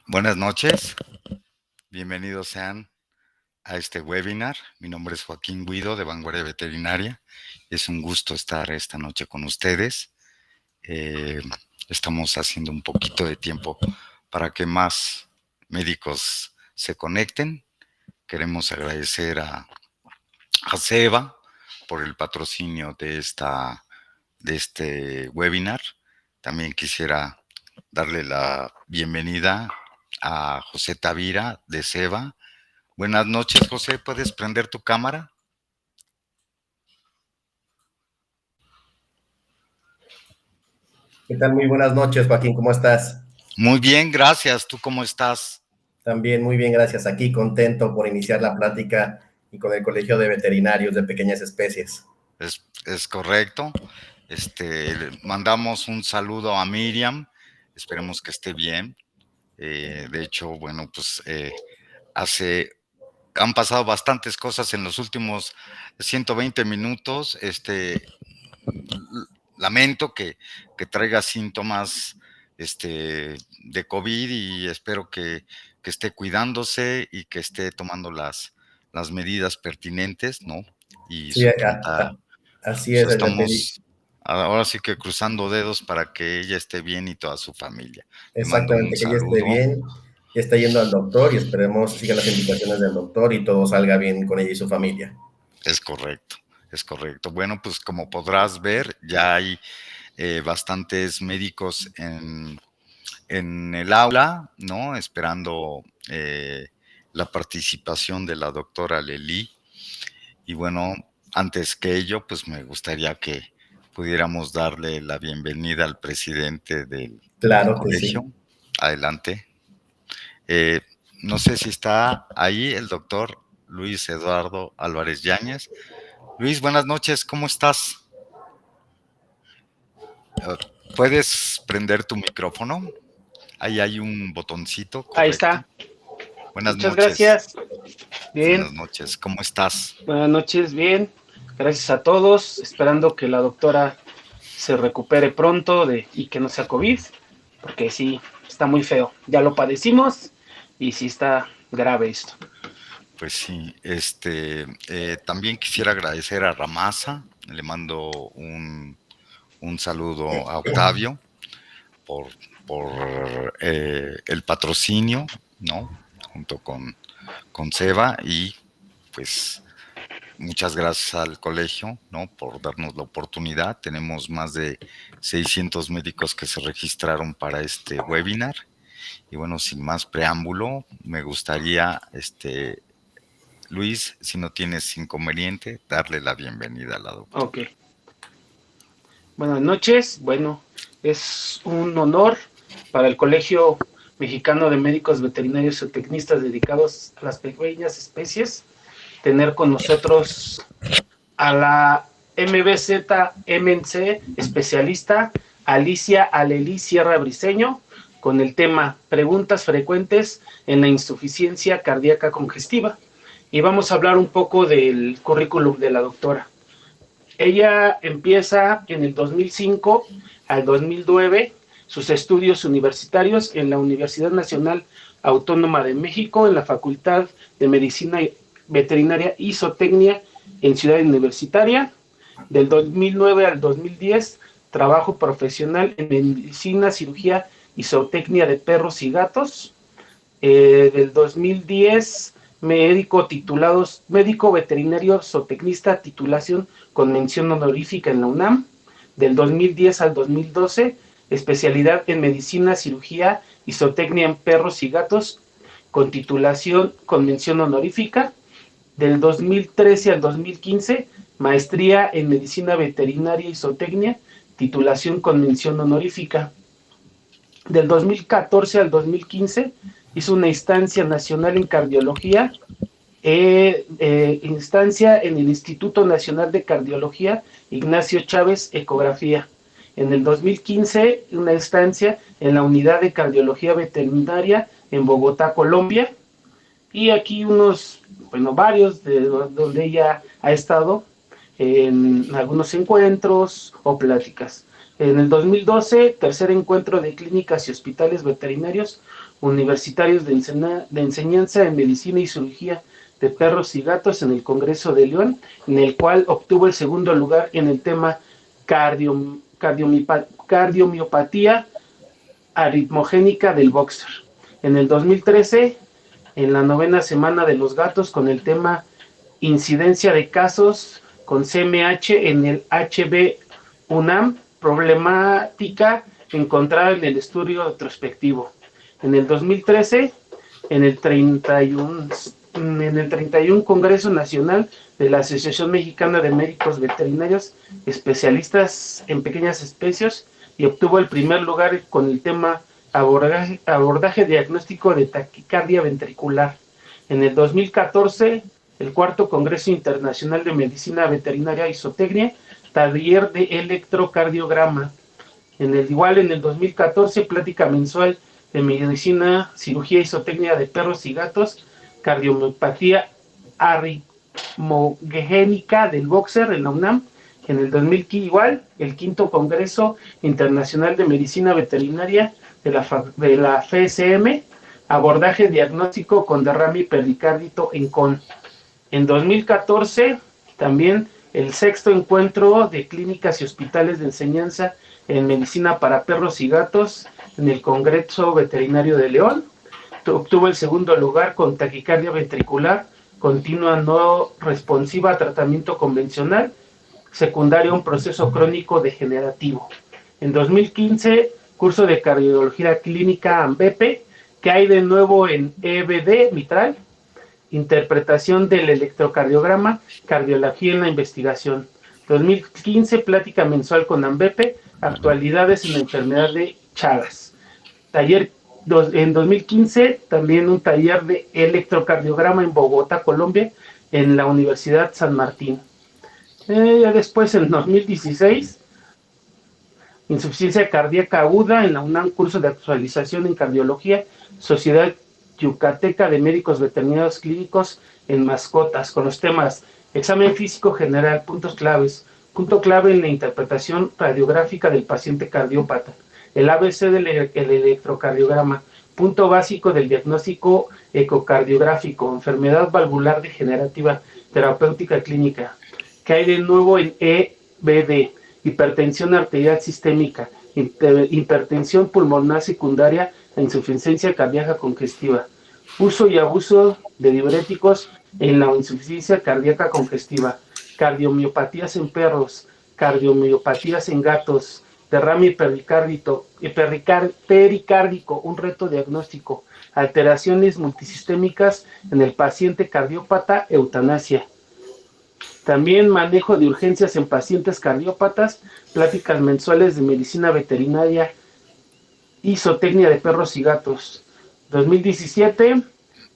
Buenas noches, bienvenidos sean a este webinar. Mi nombre es Joaquín Guido de Vanguardia Veterinaria. Es un gusto estar esta noche con ustedes. Estamos haciendo un poquito de tiempo para que más médicos se conecten. Queremos agradecer a SEBA por el patrocinio de este webinar. También quisiera darle la bienvenida a José Tavira de SEBA. Buenas noches, José. ¿Puedes prender tu cámara? ¿Qué tal? Muy buenas noches, Joaquín, ¿cómo estás? Muy bien, gracias. ¿Tú cómo estás? También muy bien, gracias. Aquí contento por iniciar la plática y con el Colegio de Veterinarios de Pequeñas Especies. Es correcto. Mandamos un saludo a Miriam. Esperemos que esté bien. De hecho, bueno, pues han pasado bastantes cosas en los últimos 120 minutos. Lamento que traiga síntomas de COVID y espero que esté cuidándose y que esté tomando las medidas pertinentes, ¿no? Y Sí, su pronta, así pues es. estamos ahora sí que cruzando dedos para que ella esté bien y toda su familia. Le mando un Exactamente, que ella esté saludo. bien, ya está yendo al doctor y esperemos siga las indicaciones del doctor y todo salga bien con ella y su familia. Es correcto, es correcto. Bueno, pues como podrás ver, ya hay bastantes médicos en el aula, ¿no? Esperando la participación de la doctora Lely. Y bueno, antes que ello, pues me gustaría que pudiéramos darle la bienvenida al presidente del Claro que colegio. sí. Adelante. Eh, no sé si está ahí el doctor Luis Eduardo Álvarez Yáñez. Luis, buenas noches, ¿cómo estás? ¿Puedes prender tu micrófono? Ahí hay un botoncito, Ahí correcto. está. Buenas Muchas noches. gracias. Bien. Buenas noches, ¿cómo estás? Buenas noches, bien. Gracias a todos. Esperando que la doctora se recupere pronto y que no sea COVID, porque sí, está muy feo. Ya lo padecimos y sí está grave esto. Pues sí, también quisiera agradecer a Ramasa, le mando un saludo a Octavio por, por el patrocinio, ¿no? Junto con Seba y pues muchas gracias al colegio, ¿no? Por darnos la oportunidad. Tenemos más de 600 médicos que se registraron para este webinar. Y bueno, sin más preámbulo, me gustaría, Luis, si no tienes inconveniente, darle la bienvenida a la doctora. Ok. Buenas noches. Bueno, es un honor para el Colegio Mexicano de Médicos Veterinarios y Tecnistas dedicados a las pequeñas especies tener con nosotros a la MBZ-MNC especialista Alicia Alelí Sierra Briceño con el tema preguntas frecuentes en la insuficiencia cardíaca congestiva. Y vamos a hablar un poco del currículum de la doctora. Ella empieza en el 2005 al 2009 sus estudios universitarios en la Universidad Nacional Autónoma de México, en la Facultad de Medicina Veterinaria y Zootecnia en Ciudad Universitaria. Del 2009 al 2010, trabajo profesional en medicina, cirugía y zootecnia de perros y gatos. Del 2010, médico veterinario zootecnista, titulación con mención honorífica en la UNAM. Del 2010 al 2012, especialidad en medicina, cirugía y zootecnia en perros y gatos, con titulación con mención honorífica. Del 2013 al 2015, maestría en medicina veterinaria y zootecnia, titulación con mención honorífica. Del 2014 al 2015, hizo una instancia nacional en cardiología, instancia en el Instituto Nacional de Cardiología Ignacio Chávez Ecografía. En el 2015, una estancia en la Unidad de Cardiología Veterinaria en Bogotá, Colombia. Y aquí varios de donde ella ha estado en algunos encuentros o pláticas. En el 2012, tercer encuentro de clínicas y hospitales veterinarios universitarios de enseñanza en medicina y cirugía de perros y gatos en el Congreso de León, en el cual obtuvo el segundo lugar en el tema cardiomiopatía aritmogénica del boxer. En el 2013, en la 9ª semana de los gatos, con el tema incidencia de casos con CMH en el HB UNAM, problemática encontrada en el estudio retrospectivo. En el 2013, en el 31 Congreso Nacional de la Asociación Mexicana de Médicos Veterinarios Especialistas en Pequeñas Especies, y obtuvo el primer lugar con el tema abordaje diagnóstico de taquicardia ventricular. En el 2014, el 4º Congreso Internacional de Medicina Veterinaria y Zootecnia, taller de electrocardiograma. En el 2014, plática mensual de medicina, cirugía y zootecnia de perros y gatos, cardiomiopatía aritmogénica del boxer en la UNAM. En el 2015, el 5º Congreso Internacional de Medicina Veterinaria de la FSM, abordaje diagnóstico con derrame pericárdito en CON. En 2014, también el 6º Encuentro de Clínicas y Hospitales de Enseñanza en Medicina para Perros y Gatos en el Congreso Veterinario de León. Obtuvo el segundo lugar con taquicardia ventricular continua no responsiva a tratamiento convencional, secundario a un proceso crónico degenerativo. En 2015, curso de cardiología clínica AMBEPE, que hay de nuevo en EBD mitral, interpretación del electrocardiograma, cardiología en la investigación. 2015, plática mensual con AMBEPE, actualidades en la enfermedad de Chagas. En 2015, también un taller de electrocardiograma en Bogotá, Colombia, en la Universidad San Martín. Después, en 2016, insuficiencia cardíaca aguda en la UNAM, curso de actualización en cardiología, Sociedad Yucateca de Médicos Veterinarios Clínicos en Mascotas, con los temas examen físico general, puntos claves, punto clave en la interpretación radiográfica del paciente cardiópata, el ABC del electrocardiograma, punto básico del diagnóstico ecocardiográfico, enfermedad valvular degenerativa, terapéutica clínica. ¿Qué hay de nuevo en EBD? Hipertensión arterial sistémica, hipertensión pulmonar secundaria a insuficiencia cardíaca congestiva, uso y abuso de diuréticos en la insuficiencia cardíaca congestiva, cardiomiopatías en perros, cardiomiopatías en gatos, derrame pericárdico, un reto diagnóstico, alteraciones multisistémicas en el paciente cardiópata, eutanasia. También manejo de urgencias en pacientes cardiópatas, pláticas mensuales de medicina veterinaria y zootecnia de perros y gatos. 2017,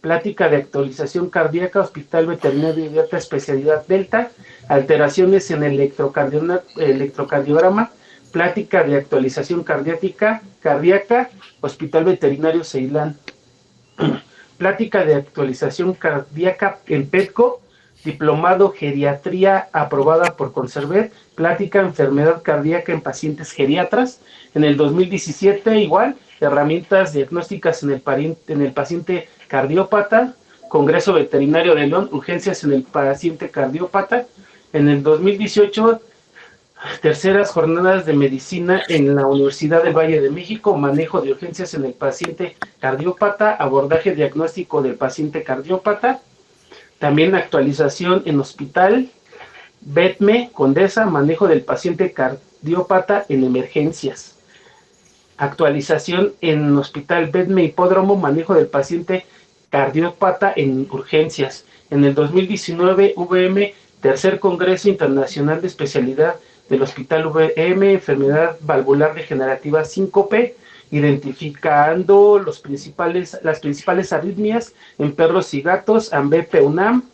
plática de actualización cardíaca, Hospital Veterinario de Alta Especialidad Delta, alteraciones en el electrocardiograma, plática de actualización cardíaca, Hospital Veterinario Ceilán. Plática de actualización cardíaca en PETCO, diplomado geriatría aprobada por Conservet, plática enfermedad cardíaca en pacientes geriatras. En el 2017 igual, herramientas diagnósticas en el paciente cardiópata, Congreso Veterinario de León, urgencias en el paciente cardiópata. En el 2018, terceras jornadas de medicina en la Universidad del Valle de México, manejo de urgencias en el paciente cardiópata, abordaje diagnóstico del paciente cardiópata. También actualización en Hospital VETME Condesa, manejo del paciente cardiópata en emergencias. Actualización en Hospital VETME Hipódromo, manejo del paciente cardiópata en urgencias. En el 2019, VM, tercer Congreso Internacional de Especialidad del Hospital VM, enfermedad valvular degenerativa síncope, identificando las principales arritmias en perros y gatos, AMBEPE UNAM,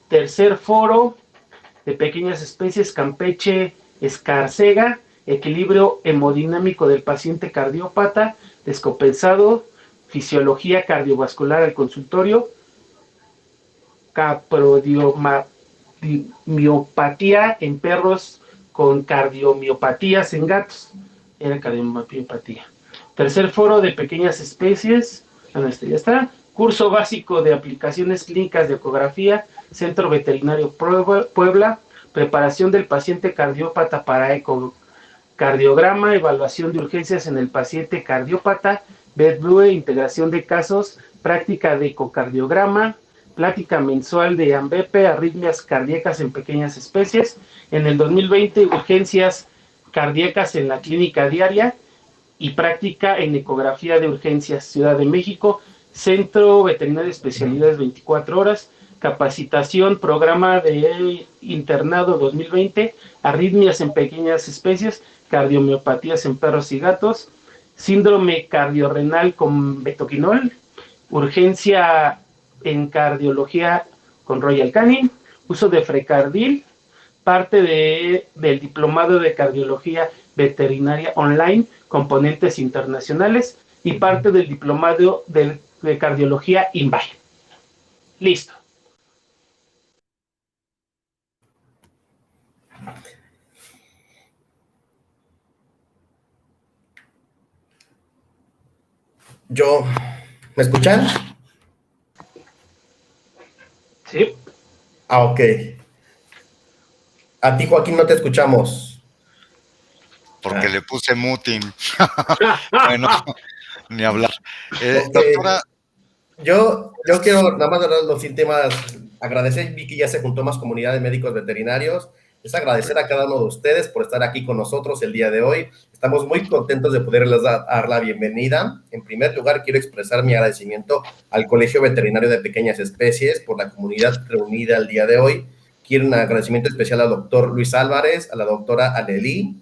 tercer foro de pequeñas especies Campeche Escarcega, equilibrio hemodinámico del paciente cardiópata, descompensado, fisiología cardiovascular al consultorio, capromiopatia en perros con cardiomiopatías en gatos, era cardiomiopatía. Tercer foro de pequeñas especies, Ya está. Curso básico de aplicaciones clínicas de ecografía, Centro Veterinario Puebla, preparación del paciente cardiópata para ecocardiograma, evaluación de urgencias en el paciente cardiópata, BedBlue, integración de casos, práctica de ecocardiograma, plática mensual de AMBEPE, arritmias cardíacas en pequeñas especies. En el 2020, urgencias cardíacas en la clínica diaria y práctica en ecografía de urgencias, Ciudad de México, Centro Veterinario de Especialidades 24 horas, capacitación, programa de internado 2020, arritmias en pequeñas especies, cardiomiopatías en perros y gatos, síndrome cardiorrenal con betoquinol, urgencia en cardiología con Royal Canin, uso de frecardil, parte del diplomado de cardiología veterinaria online, componentes internacionales, y parte del diplomado de cardiología INVAI. Listo. ¿Me escuchan? Sí. Ok. A ti, Joaquín, no te escuchamos. Porque le puse muting. Bueno, ni hablar. Okay. Doctora. Yo quiero nada más dar los síntomas, agradecer, vi que ya se juntó más comunidad de médicos veterinarios, es agradecer a cada uno de ustedes por estar aquí con nosotros el día de hoy. Estamos muy contentos de poderles dar la bienvenida. En primer lugar, quiero expresar mi agradecimiento al Colegio Veterinario de Pequeñas Especies por la comunidad reunida el día de hoy. Quiero un agradecimiento especial al doctor Luis Álvarez, a la doctora Alelí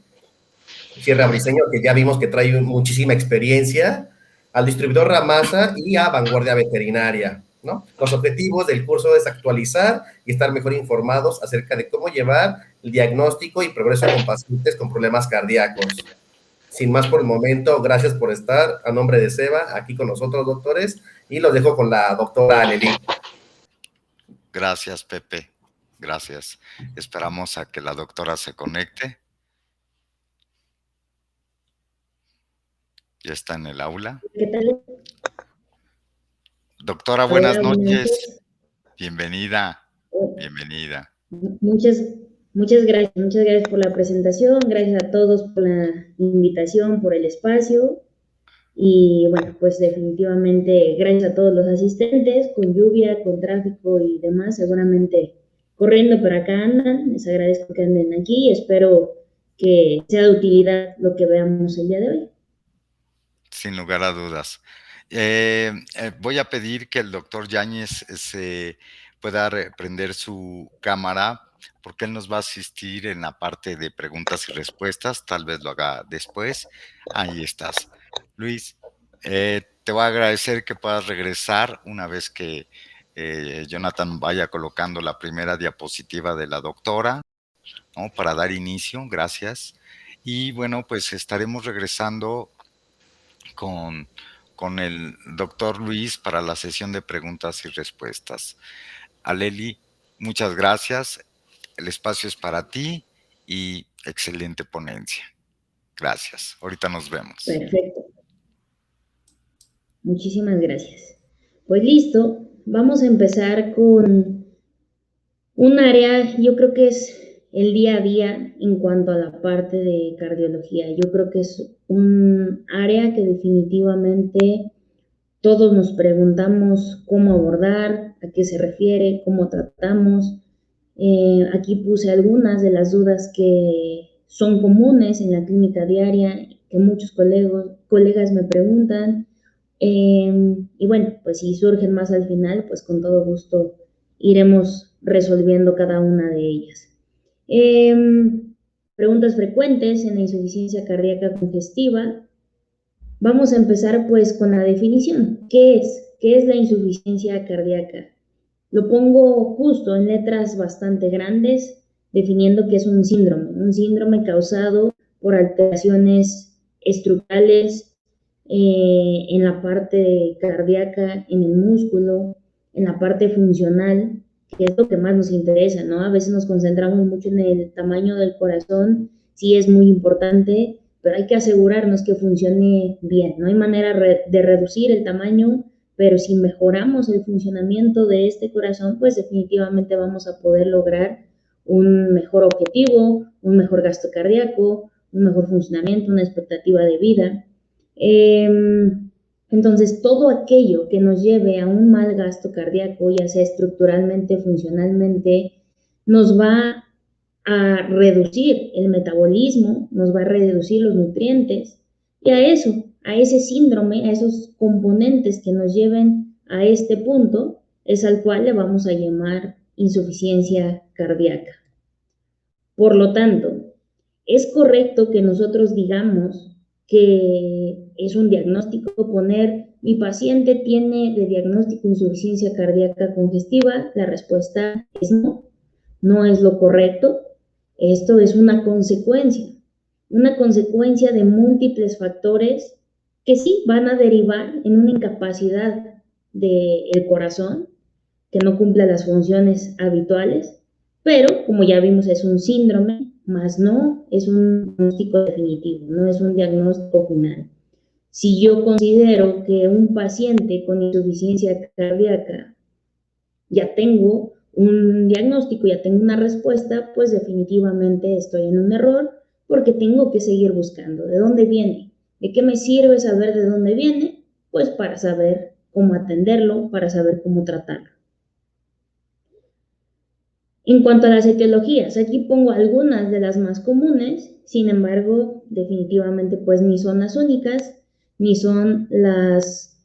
Sierra Briceño, que ya vimos que trae muchísima experiencia, al distribuidor Ramasa y a Vanguardia Veterinaria, ¿no? Los objetivos del curso es actualizar y estar mejor informados acerca de cómo llevar el diagnóstico y progreso con pacientes con problemas cardíacos. Sin más por el momento, gracias por estar. A nombre de Seba, aquí con nosotros, doctores, y los dejo con la doctora Alelí. Gracias, Pepe. Gracias. Esperamos a que la doctora se conecte. Ya está en el aula. ¿Qué tal? Doctora, buenas noches. Bienvenida. Bienvenida. Muchas gracias por la presentación, gracias a todos por la invitación, por el espacio y bueno, pues definitivamente gracias a todos los asistentes, con lluvia, con tráfico y demás, seguramente corriendo, pero acá andan, les agradezco que anden aquí y espero que sea de utilidad lo que veamos el día de hoy. Sin lugar a dudas. Voy a pedir que el doctor Yáñez se pueda prender su cámara porque él nos va a asistir en la parte de preguntas y respuestas. Tal vez lo haga después. Ahí estás. Luis, te voy a agradecer que puedas regresar una vez que Jonathan vaya colocando la primera diapositiva de la doctora, ¿no? Para dar inicio. Gracias. Y bueno, pues estaremos regresando con el doctor Luis para la sesión de preguntas y respuestas. Aleli, muchas gracias. El espacio es para ti y excelente ponencia. Gracias. Ahorita nos vemos. Perfecto. Muchísimas gracias. Pues listo, vamos a empezar con un área, yo creo que es el día a día en cuanto a la parte de cardiología. Yo creo que es un área que definitivamente todos nos preguntamos cómo abordar, a qué se refiere, cómo tratamos. Aquí puse algunas de las dudas que son comunes en la clínica diaria, que muchos colegas me preguntan. Y bueno, pues si surgen más al final, pues con todo gusto iremos resolviendo cada una de ellas. Preguntas frecuentes en la insuficiencia cardíaca congestiva. Vamos a empezar pues con la definición. ¿Qué es? ¿Qué es la insuficiencia cardíaca? Lo pongo justo en letras bastante grandes, definiendo que es un síndrome causado por alteraciones estructurales en la parte cardíaca, en el músculo, en la parte funcional, que es lo que más nos interesa, ¿no? A veces nos concentramos mucho en el tamaño del corazón, sí es muy importante, pero hay que asegurarnos que funcione bien. No hay manera de reducir el tamaño pero si mejoramos el funcionamiento de este corazón, pues definitivamente vamos a poder lograr un mejor objetivo, un mejor gasto cardíaco, un mejor funcionamiento, una expectativa de vida. Entonces, todo aquello que nos lleve a un mal gasto cardíaco, ya sea estructuralmente, funcionalmente, nos va a reducir el metabolismo, nos va a reducir los nutrientes, y a eso, a ese síndrome, a esos componentes que nos lleven a este punto, es al cual le vamos a llamar insuficiencia cardíaca. Por lo tanto, es correcto que nosotros digamos que es un diagnóstico poner, mi paciente tiene de diagnóstico insuficiencia cardíaca congestiva. La respuesta es no, no es lo correcto. Esto es una consecuencia de múltiples factores que sí van a derivar en una incapacidad del corazón que no cumple las funciones habituales, pero como ya vimos es un síndrome, más no es un diagnóstico definitivo, no es un diagnóstico final. Si yo considero que un paciente con insuficiencia cardíaca ya tengo un diagnóstico, ya tengo una respuesta, pues definitivamente estoy en un error porque tengo que seguir buscando. ¿De dónde viene? ¿De qué me sirve saber de dónde viene? Pues para saber cómo atenderlo, para saber cómo tratarlo. En cuanto a las etiologías, aquí pongo algunas de las más comunes, sin embargo, definitivamente pues ni son las únicas, ni son las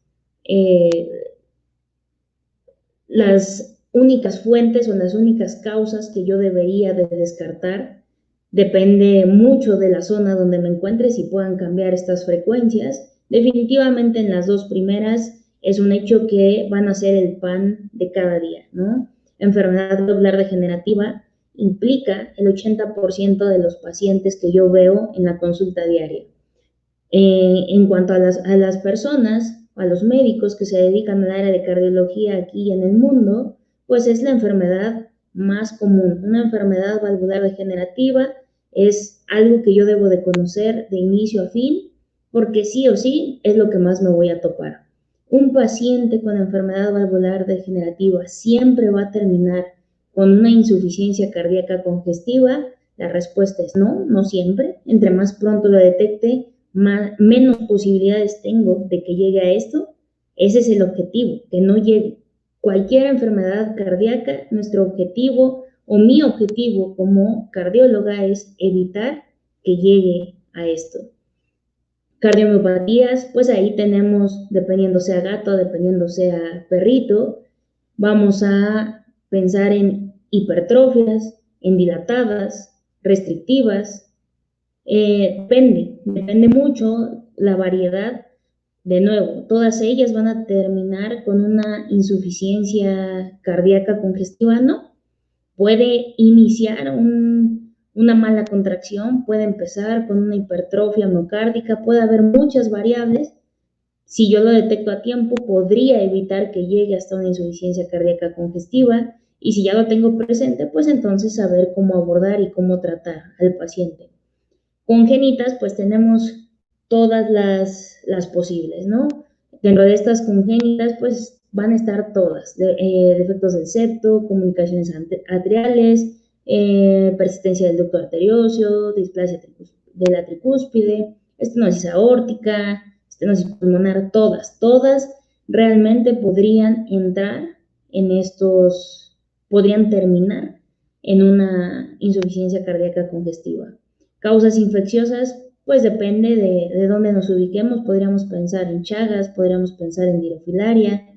únicas fuentes o las únicas causas que yo debería de descartar. Depende mucho de la zona donde me encuentre si puedan cambiar estas frecuencias. Definitivamente en las dos primeras es un hecho que van a ser el pan de cada día, ¿no? Enfermedad valvular degenerativa implica el 80% de los pacientes que yo veo en la consulta diaria. En cuanto a las personas, a los médicos que se dedican al área de cardiología aquí en el mundo, pues es la enfermedad más común. Una enfermedad valvular degenerativa es algo que yo debo de conocer de inicio a fin, porque sí o sí es lo que más me voy a topar. Un paciente con enfermedad valvular degenerativa siempre va a terminar con una insuficiencia cardíaca congestiva. La respuesta es no, no siempre. Entre más pronto lo detecte, menos posibilidades tengo de que llegue a esto. Ese es el objetivo, que no llegue. Cualquier enfermedad cardíaca, nuestro objetivo o mi objetivo como cardióloga es evitar que llegue a esto. Cardiomiopatías, pues ahí tenemos, dependiendo sea gato, dependiendo sea perrito, vamos a pensar en hipertrofias, en dilatadas, restrictivas. Depende mucho la variedad. De nuevo, todas ellas van a terminar con una insuficiencia cardíaca congestiva, ¿no? Puede iniciar una mala contracción, puede empezar con una hipertrofia miocárdica, puede haber muchas variables. Si yo lo detecto a tiempo, podría evitar que llegue hasta una insuficiencia cardíaca congestiva, y si ya lo tengo presente, pues entonces saber cómo abordar y cómo tratar al paciente. Congénitas, pues tenemos todas las posibles, ¿no? Dentro de estas congénitas, pues van a estar todas, defectos del septo, comunicaciones atriales, persistencia del ducto arterióseo, displasia de la tricúspide, estenosis aórtica, estenosis pulmonar, todas realmente podrían entrar en estos, podrían terminar en una insuficiencia cardíaca congestiva. Causas infecciosas, pues depende de dónde nos ubiquemos. Podríamos pensar en Chagas, podríamos pensar en dirofilaria.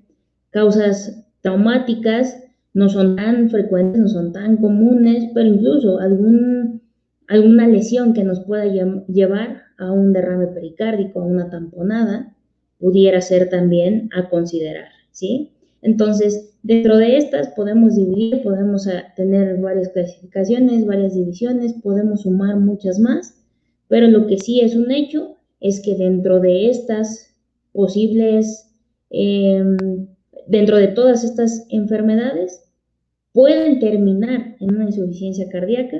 Causas traumáticas no son tan frecuentes, no son tan comunes, pero incluso alguna lesión que nos pueda llevar a un derrame pericárdico, a una tamponada, pudiera ser también a considerar, ¿sí? Entonces, dentro de estas podemos dividir, podemos tener varias clasificaciones, varias divisiones, podemos sumar muchas más, pero lo que sí es un hecho es que dentro de estas posibles, dentro de todas estas enfermedades, pueden terminar en una insuficiencia cardíaca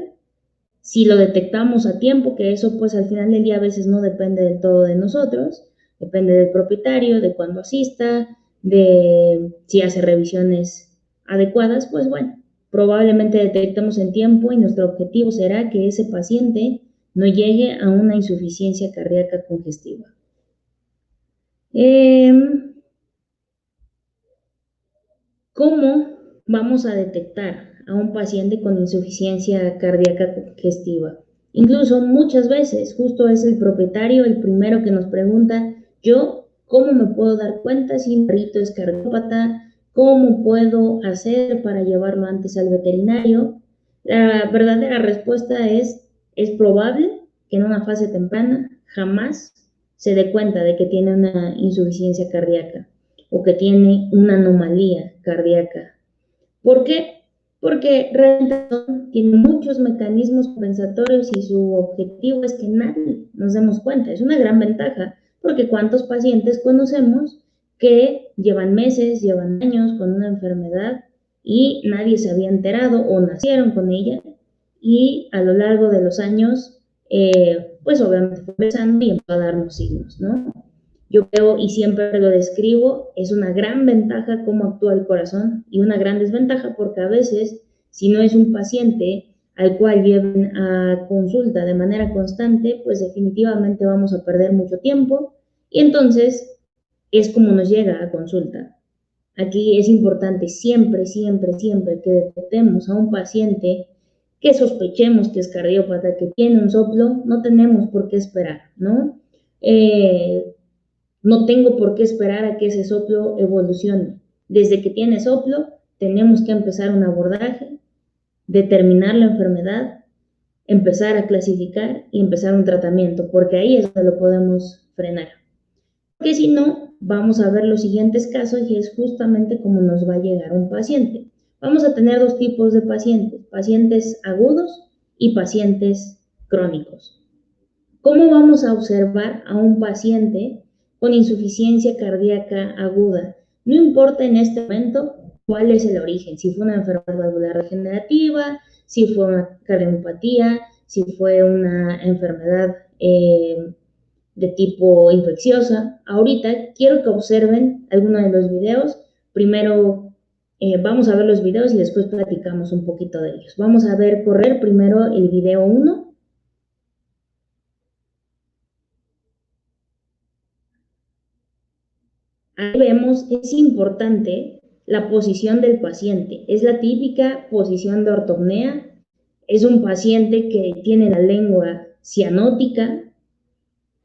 si lo detectamos a tiempo, que eso pues al final del día a veces no depende del todo de nosotros, depende del propietario, de cuándo asista, de si hace revisiones adecuadas, pues bueno, probablemente detectemos en tiempo y nuestro objetivo será que ese paciente no llegue a una insuficiencia cardíaca congestiva. ¿Cómo vamos a detectar a un paciente con insuficiencia cardíaca congestiva? Incluso muchas veces justo es el propietario el primero que nos pregunta, yo, ¿cómo me puedo dar cuenta si mi perrito es cardiópata? ¿Cómo puedo hacer para llevarlo antes al veterinario? La verdadera respuesta es probable que en una fase temprana jamás se dé cuenta de que tiene una insuficiencia cardíaca o que tiene una anomalía cardíaca. ¿Por qué? Porque realmente tiene muchos mecanismos compensatorios y su objetivo es que nadie nos demos cuenta. Es una gran ventaja, porque ¿cuántos pacientes conocemos que llevan meses, llevan años con una enfermedad y nadie se había enterado o nacieron con ella y a lo largo de los años, pues obviamente fue empezando y empezó a darnos signos, ¿no? Yo creo, y siempre lo describo, es una gran ventaja cómo actúa el corazón y una gran desventaja porque a veces, si no es un paciente al cual lleven a consulta de manera constante, pues definitivamente vamos a perder mucho tiempo y entonces es como nos llega a consulta. Aquí es importante siempre, siempre, siempre que detectemos a un paciente que sospechemos que es cardiópata, que tiene un soplo, no tenemos por qué esperar, ¿no? No tengo por qué esperar a que ese soplo evolucione. Desde que tiene soplo, tenemos que empezar un abordaje, determinar la enfermedad, empezar a clasificar y empezar un tratamiento, porque ahí es donde lo podemos frenar. Porque si no, vamos a ver los siguientes casos y es justamente como nos va a llegar un paciente. Vamos a tener dos tipos de pacientes, pacientes agudos y pacientes crónicos. ¿Cómo vamos a observar a un paciente con insuficiencia cardíaca aguda? No importa en este momento cuál es el origen, si fue una enfermedad valvular degenerativa, si fue una cardiopatía, si fue una enfermedad de tipo infecciosa. Ahorita quiero que observen algunos de los videos. Primero vamos a ver los videos y después platicamos un poquito de ellos. Vamos a ver correr primero el video 1. Ahí vemos, es importante la posición del paciente. Es la típica posición de ortopnea. Es un paciente que tiene la lengua cianótica,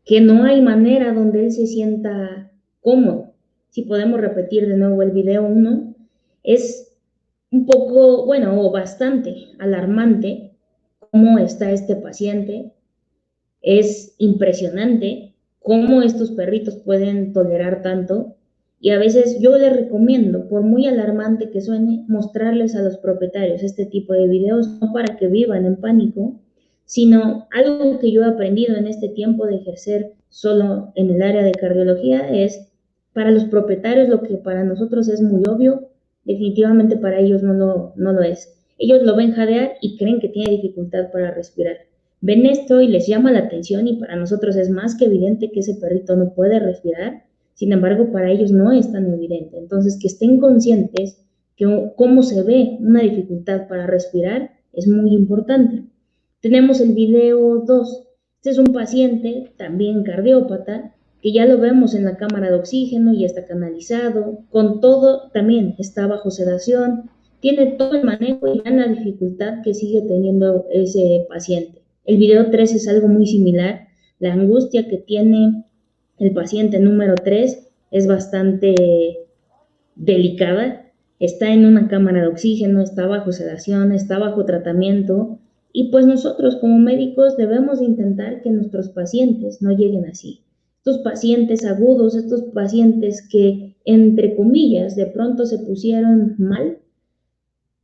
que no hay manera donde él se sienta cómodo. Si podemos repetir de nuevo el video 1, es un poco, bueno, o bastante alarmante cómo está este paciente. Es impresionante cómo estos perritos pueden tolerar tanto. Y a veces yo les recomiendo, por muy alarmante que suene, mostrarles a los propietarios este tipo de videos, no para que vivan en pánico, sino algo que yo he aprendido en este tiempo de ejercer solo en el área de cardiología es, para los propietarios lo que para nosotros es muy obvio, definitivamente para ellos no lo es. Ellos lo ven jadear y creen que tiene dificultad para respirar. Ven esto y les llama la atención y para nosotros es más que evidente que ese perrito no puede respirar. Sin embargo, para ellos no es tan evidente. Entonces, que estén conscientes que cómo se ve una dificultad para respirar es muy importante. Tenemos el video 2. Este es un paciente, también cardiópata, que ya lo vemos en la cámara de oxígeno, ya está canalizado, con todo, también está bajo sedación, tiene todo el manejo y vean la dificultad que sigue teniendo ese paciente. El video 3 es algo muy similar, la angustia que tiene el paciente número 3 es bastante delicada, está en una cámara de oxígeno, está bajo sedación, está bajo tratamiento y pues nosotros como médicos debemos intentar que nuestros pacientes no lleguen así. Estos pacientes agudos, estos pacientes que entre comillas de pronto se pusieron mal,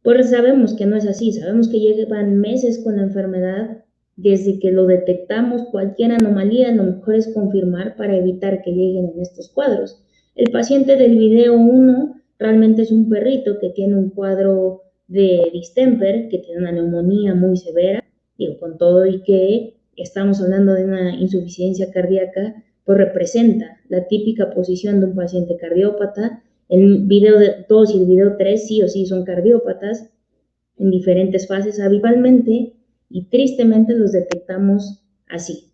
pues sabemos que no es así, sabemos que llevan meses con la enfermedad. Desde que lo detectamos, cualquier anomalía lo mejor es confirmar para evitar que lleguen en estos cuadros. El paciente del video 1 realmente es un perrito que tiene un cuadro de distemper, que tiene una neumonía muy severa, digo, con todo y que estamos hablando de una insuficiencia cardíaca, pues representa la típica posición de un paciente cardiópata El video 2 y el video 3 sí o sí son cardiópatas en diferentes fases habitualmente y tristemente los detectamos así.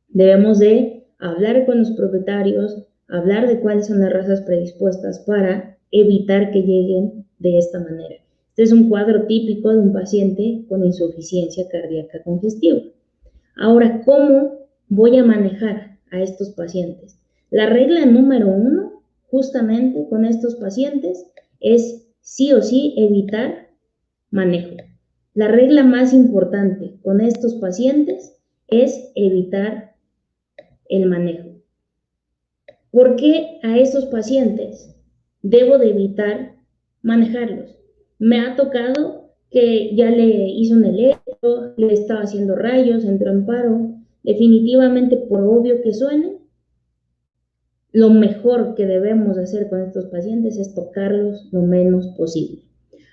Debemos de hablar con los propietarios, hablar de cuáles son las razas predispuestas para evitar que lleguen de esta manera. Este es un cuadro típico de un paciente con insuficiencia cardíaca congestiva. Ahora, ¿cómo voy a manejar a estos pacientes? La regla número 1, justamente con estos pacientes, es sí o sí evitar manejo. La regla más importante con estos pacientes es evitar el manejo. ¿Por qué a estos pacientes debo de evitar manejarlos? Me ha tocado que ya le hizo un electro, le estaba haciendo rayos, entró en paro. Definitivamente, por obvio que suene, lo mejor que debemos hacer con estos pacientes es tocarlos lo menos posible.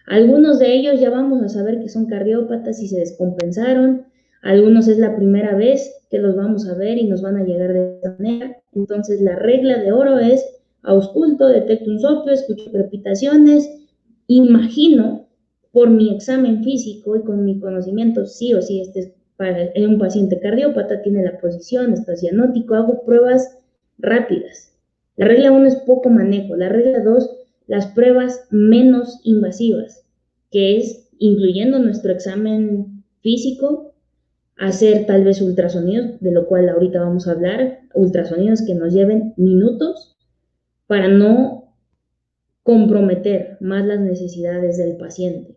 Algunos de ellos ya vamos a saber que son cardiópatas y se descompensaron. Algunos es la primera vez que los vamos a ver y nos van a llegar de esta manera. Entonces la regla de oro es ausculto, detecto un soplo, escucho crepitaciones, imagino por mi examen físico y con mi conocimiento sí o sí este es para un paciente cardiópata, tiene la posición, está cianótico, hago pruebas rápidas. La regla 1 es poco manejo. La regla 2, las pruebas menos invasivas, que es, incluyendo nuestro examen físico, hacer tal vez ultrasonidos, de lo cual ahorita vamos a hablar, ultrasonidos que nos lleven minutos para no comprometer más las necesidades del paciente.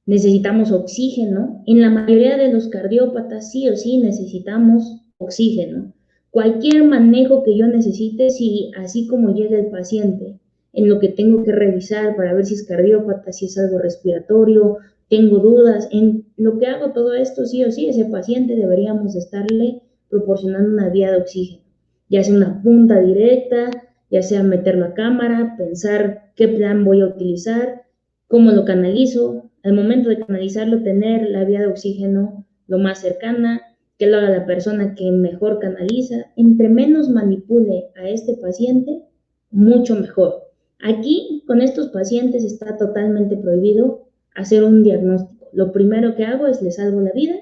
Necesitamos oxígeno. En la mayoría de los cardiópatas sí o sí necesitamos oxígeno. Cualquier manejo que yo necesite, si así como llega el paciente, en lo que tengo que revisar para ver si es cardiópata, si es algo respiratorio, tengo dudas, en lo que hago todo esto, sí o sí, ese paciente deberíamos estarle proporcionando una vía de oxígeno, ya sea una punta directa, ya sea meterlo a cámara, pensar qué plan voy a utilizar, cómo lo canalizo, al momento de canalizarlo tener la vía de oxígeno lo más cercana, que lo haga la persona que mejor canaliza. Entre menos manipule a este paciente, mucho mejor. Aquí, con estos pacientes, está totalmente prohibido hacer un diagnóstico. Lo primero que hago es le salvo la vida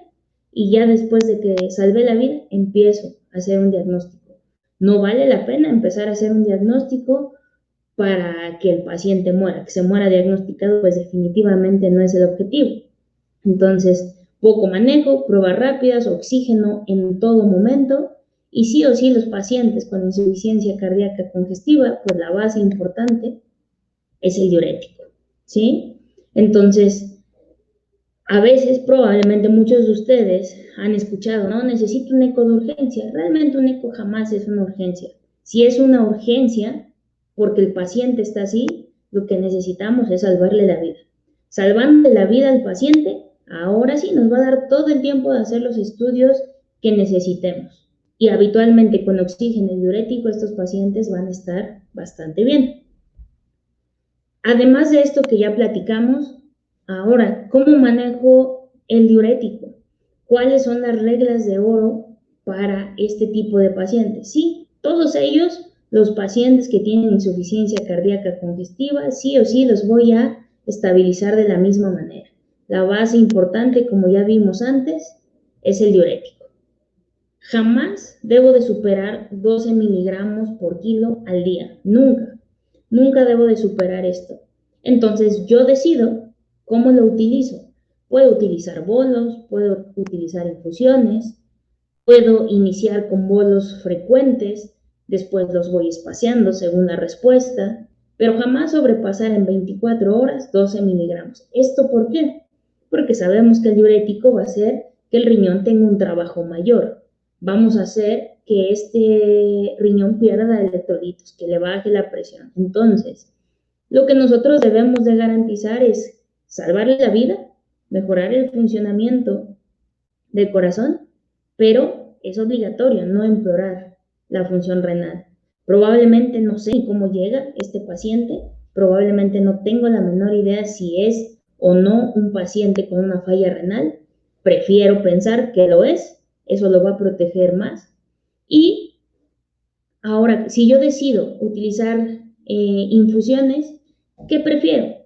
y ya después de que salvé la vida, empiezo a hacer un diagnóstico. No vale la pena empezar a hacer un diagnóstico para que el paciente muera, que se muera diagnosticado, pues definitivamente no es el objetivo. Entonces, poco manejo, pruebas rápidas, oxígeno en todo momento, y sí o sí los pacientes con insuficiencia cardíaca congestiva, pues la base importante es el diurético, ¿sí? Entonces, a veces, probablemente muchos de ustedes han escuchado, no, necesito un eco de urgencia. Realmente un eco jamás es una urgencia. Si es una urgencia, porque el paciente está así, lo que necesitamos es salvarle la vida. Salvando la vida al paciente, ahora sí nos va a dar todo el tiempo de hacer los estudios que necesitemos. Y habitualmente con oxígeno y diurético estos pacientes van a estar bastante bien. Además de esto que ya platicamos, ahora, ¿cómo manejo el diurético? ¿Cuáles son las reglas de oro para este tipo de pacientes? Sí, todos ellos, los pacientes que tienen insuficiencia cardíaca congestiva, sí o sí los voy a estabilizar de la misma manera. La base importante, como ya vimos antes, es el diurético. Jamás debo de superar 12 miligramos por kilo al día. Nunca. Nunca debo de superar esto. Entonces yo decido cómo lo utilizo. Puedo utilizar bolos, puedo utilizar infusiones, puedo iniciar con bolos frecuentes, después los voy espaciando según la respuesta, pero jamás sobrepasar en 24 horas 12 miligramos. ¿Esto por qué? Porque sabemos que el diurético va a hacer que el riñón tenga un trabajo mayor. Vamos a hacer que este riñón pierda electrolitos, que le baje la presión. Entonces, lo que nosotros debemos de garantizar es salvarle la vida, mejorar el funcionamiento del corazón, pero es obligatorio no empeorar la función renal. Probablemente no sé cómo llega este paciente, probablemente no tengo la menor idea si es o no un paciente con una falla renal. Prefiero pensar que lo es, eso lo va a proteger más. Y ahora, si yo decido utilizar infusiones, ¿qué prefiero?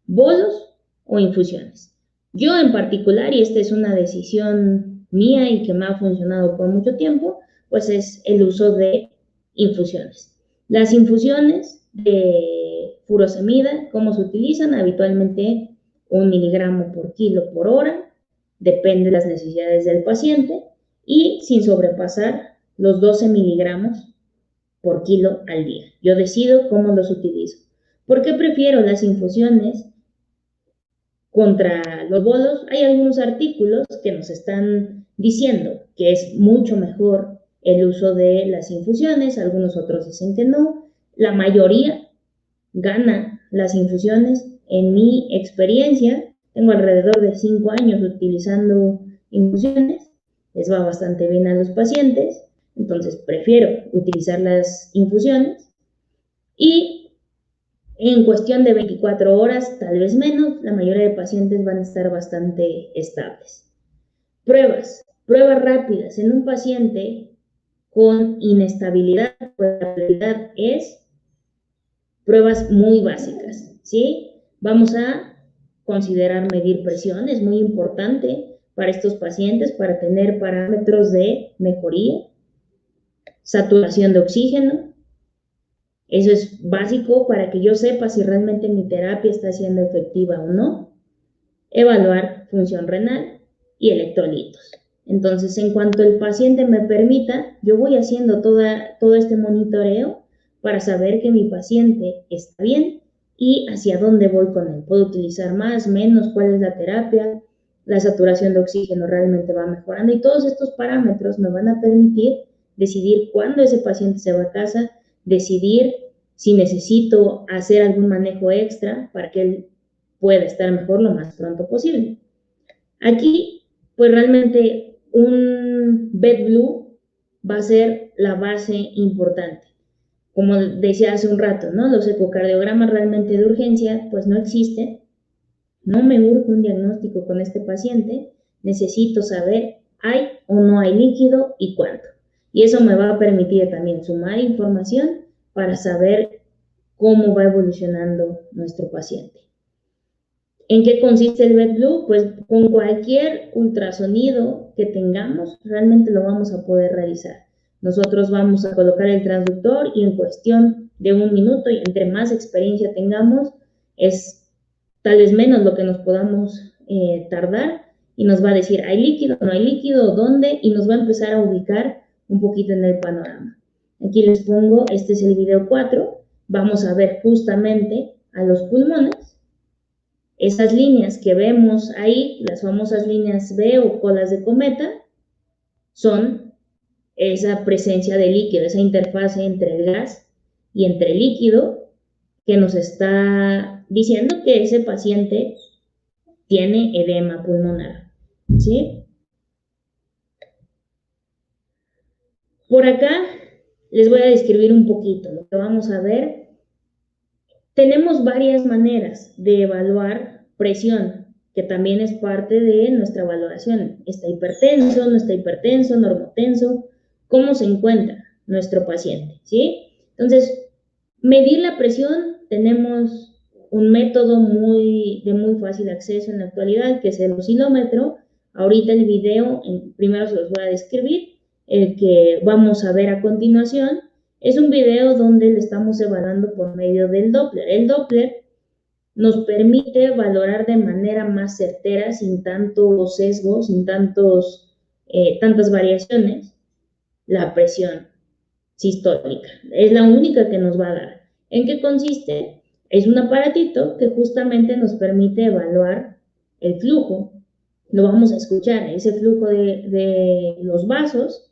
¿Bolos o infusiones? Yo en particular, y esta es una decisión mía y que me ha funcionado por mucho tiempo, pues es el uso de infusiones. Las infusiones de furosemida, ¿cómo se utilizan? Habitualmente 1 miligramo por kilo por hora, depende de las necesidades del paciente, y sin sobrepasar los 12 miligramos por kilo al día. Yo decido cómo los utilizo. ¿Por qué prefiero las infusiones contra los bolos? Hay algunos artículos que nos están diciendo que es mucho mejor el uso de las infusiones, algunos otros dicen que no. La mayoría gana las infusiones. En mi experiencia, tengo alrededor de 5 años utilizando infusiones, les va bastante bien a los pacientes, entonces prefiero utilizar las infusiones. Y en cuestión de 24 horas, tal vez menos, la mayoría de pacientes van a estar bastante estables. Pruebas rápidas en un paciente con inestabilidad, probabilidad es pruebas muy básicas, ¿sí? Vamos a considerar medir presión, es muy importante para estos pacientes para tener parámetros de mejoría, saturación de oxígeno, eso es básico para que yo sepa si realmente mi terapia está siendo efectiva o no, evaluar función renal y electrolitos. Entonces, en cuanto el paciente me permita, yo voy haciendo todo este monitoreo para saber que mi paciente está bien y hacia dónde voy con él. ¿Puedo utilizar más, menos? ¿Cuál es la terapia? La saturación de oxígeno realmente va mejorando y todos estos parámetros me van a permitir decidir cuándo ese paciente se va a casa, decidir si necesito hacer algún manejo extra para que él pueda estar mejor lo más pronto posible. Aquí, pues realmente un BedBlue va a ser la base importante. Como decía hace un rato, ¿no? Los ecocardiogramas realmente de urgencia, pues no existen. No me urge un diagnóstico con este paciente. Necesito saber, ¿hay o no hay líquido y cuánto? Y eso me va a permitir también sumar información para saber cómo va evolucionando nuestro paciente. ¿En qué consiste el BedBlue? Pues con cualquier ultrasonido que tengamos, realmente lo vamos a poder realizar. Nosotros vamos a colocar el transductor y en cuestión de 1 minuto, y entre más experiencia tengamos, es tal vez menos lo que nos podamos tardar, y nos va a decir, ¿hay líquido? ¿No hay líquido? ¿Dónde? Y nos va a empezar a ubicar un poquito en el panorama. Aquí les pongo, este es el video 4, vamos a ver justamente a los pulmones. Esas líneas que vemos ahí, las famosas líneas B o colas de cometa, son esa presencia de líquido, esa interfase entre el gas y entre el líquido que nos está diciendo que ese paciente tiene edema pulmonar, ¿sí? Por acá les voy a describir un poquito lo que vamos a ver. Tenemos varias maneras de evaluar presión, que también es parte de nuestra valoración. ¿Está hipertenso, no está hipertenso, normotenso? ¿Cómo se encuentra nuestro paciente? ¿Sí? Entonces, medir la presión, tenemos un método de muy fácil acceso en la actualidad, que es el oscilómetro. Ahorita el video, primero se los voy a describir, el que vamos a ver a continuación, es un video donde le estamos evaluando por medio del Doppler. El Doppler nos permite valorar de manera más certera, sin tanto sesgo, sin tantas variaciones, la presión sistólica. Es la única que nos va a dar. ¿En qué consiste? Es un aparatito que justamente nos permite evaluar el flujo. Lo vamos a escuchar, ese flujo de los vasos.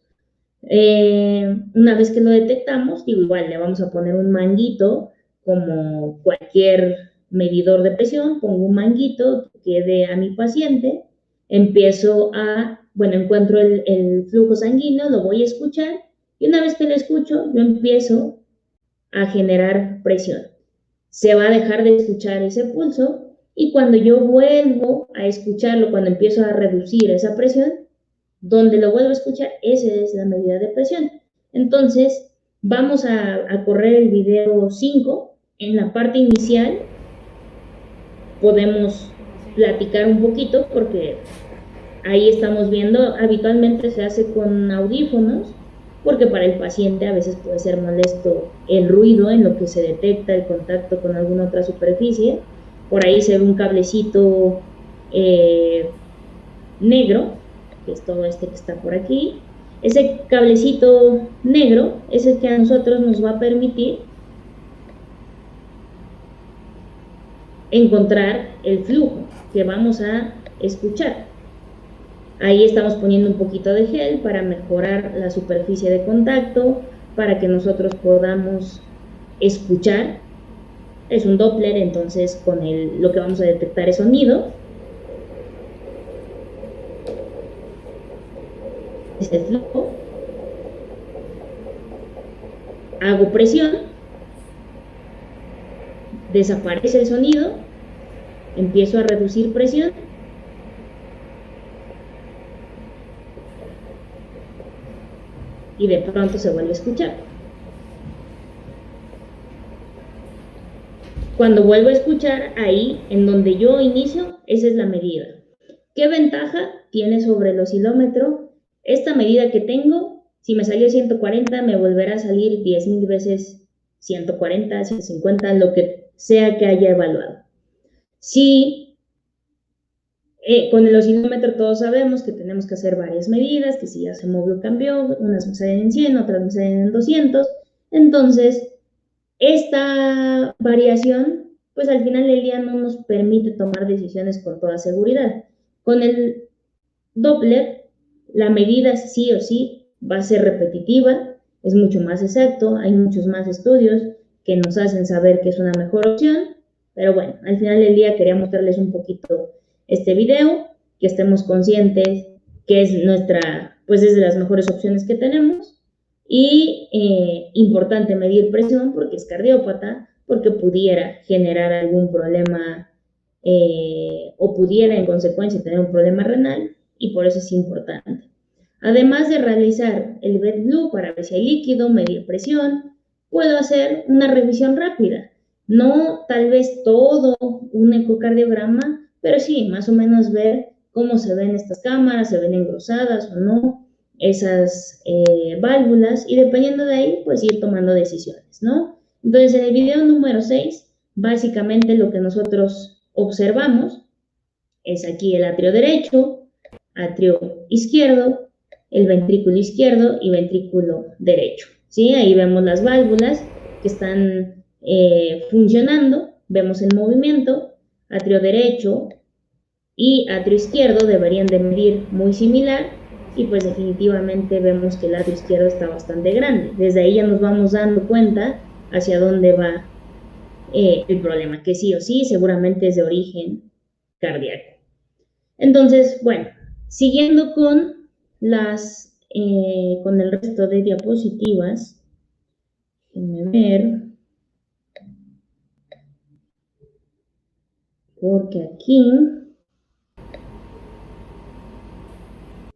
Una vez que lo detectamos, igual le vamos a poner un manguito, como cualquier medidor de presión, pongo un manguito que quede a mi paciente, encuentro el flujo sanguíneo, lo voy a escuchar, y una vez que lo escucho, yo empiezo a generar presión. Se va a dejar de escuchar ese pulso, y cuando yo vuelvo a escucharlo, cuando empiezo a reducir esa presión, donde lo vuelvo a escuchar, esa es la medida de presión. Entonces, vamos a correr el video 5 en la parte inicial podemos platicar un poquito porque ahí estamos viendo, habitualmente se hace con audífonos porque para el paciente a veces puede ser molesto el ruido en lo que se detecta el contacto con alguna otra superficie. Por ahí se ve un cablecito negro, que es todo este que está por aquí. Ese cablecito negro es el que a nosotros nos va a permitir encontrar el flujo que vamos a escuchar. Ahí estamos poniendo un poquito de gel para mejorar la superficie de contacto, para que nosotros podamos escuchar. Es un Doppler, entonces con lo que vamos a detectar es sonido. Es el flujo. Hago presión. Desaparece el sonido. Empiezo a reducir presión. Y de pronto se vuelve a escuchar. Cuando vuelvo a escuchar, ahí en donde yo inicio, esa es la medida. ¿Qué ventaja tiene sobre el oscilómetro? Esta medida que tengo, si me salió 140, me volverá a salir 10,000 veces 140, 150, lo que sea que haya evaluado. Si con el oscilómetro todos sabemos que tenemos que hacer varias medidas, que si ya se movió, cambió, unas me salen en 100, otras me salen en 200, entonces esta variación, pues al final del día no nos permite tomar decisiones con toda seguridad. Con el Doppler, la medida sí o sí va a ser repetitiva, es mucho más exacto, hay muchos más estudios que nos hacen saber que es una mejor opción, pero bueno, al final del día quería mostrarles un poquito este video, que estemos conscientes que es nuestra, pues es de las mejores opciones que tenemos, y importante medir presión porque es cardiópata, porque pudiera generar algún problema o pudiera en consecuencia tener un problema renal, y por eso es importante. Además de realizar el BED-Blue para ver si hay líquido, medir presión, puedo hacer una revisión rápida. No tal vez todo un ecocardiograma, pero sí más o menos ver cómo se ven estas cámaras, se ven engrosadas o no esas válvulas, y dependiendo de ahí, pues ir tomando decisiones, ¿no? Entonces, en el video número 6, básicamente lo que nosotros observamos es aquí el atrio derecho, atrio izquierdo, el ventrículo izquierdo y ventrículo derecho, ¿sí? Ahí vemos las válvulas que están funcionando, vemos el movimiento, atrio derecho y atrio izquierdo deberían de medir muy similar, y pues definitivamente vemos que el atrio izquierdo está bastante grande. Desde ahí ya nos vamos dando cuenta hacia dónde va el problema, que sí o sí seguramente es de origen cardíaco. Entonces, bueno, siguiendo con con el resto de diapositivas, déjenme ver, porque aquí,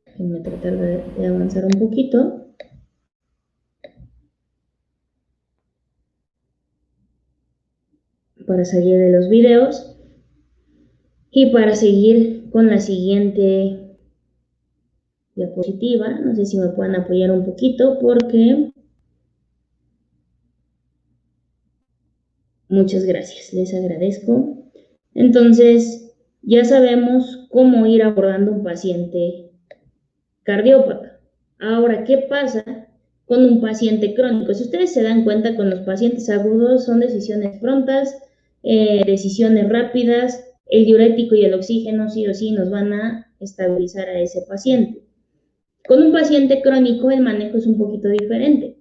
déjenme tratar de avanzar un poquito. Para salir de los videos y para seguir con la siguiente diapositiva. No sé si me pueden apoyar un poquito porque muchas gracias, les agradezco. Entonces, ya sabemos cómo ir abordando un paciente cardiópata. Ahora, ¿qué pasa con un paciente crónico? Si ustedes se dan cuenta, con los pacientes agudos son decisiones prontas, decisiones rápidas, el diurético y el oxígeno sí o sí nos van a estabilizar a ese paciente. Con un paciente crónico el manejo es un poquito diferente.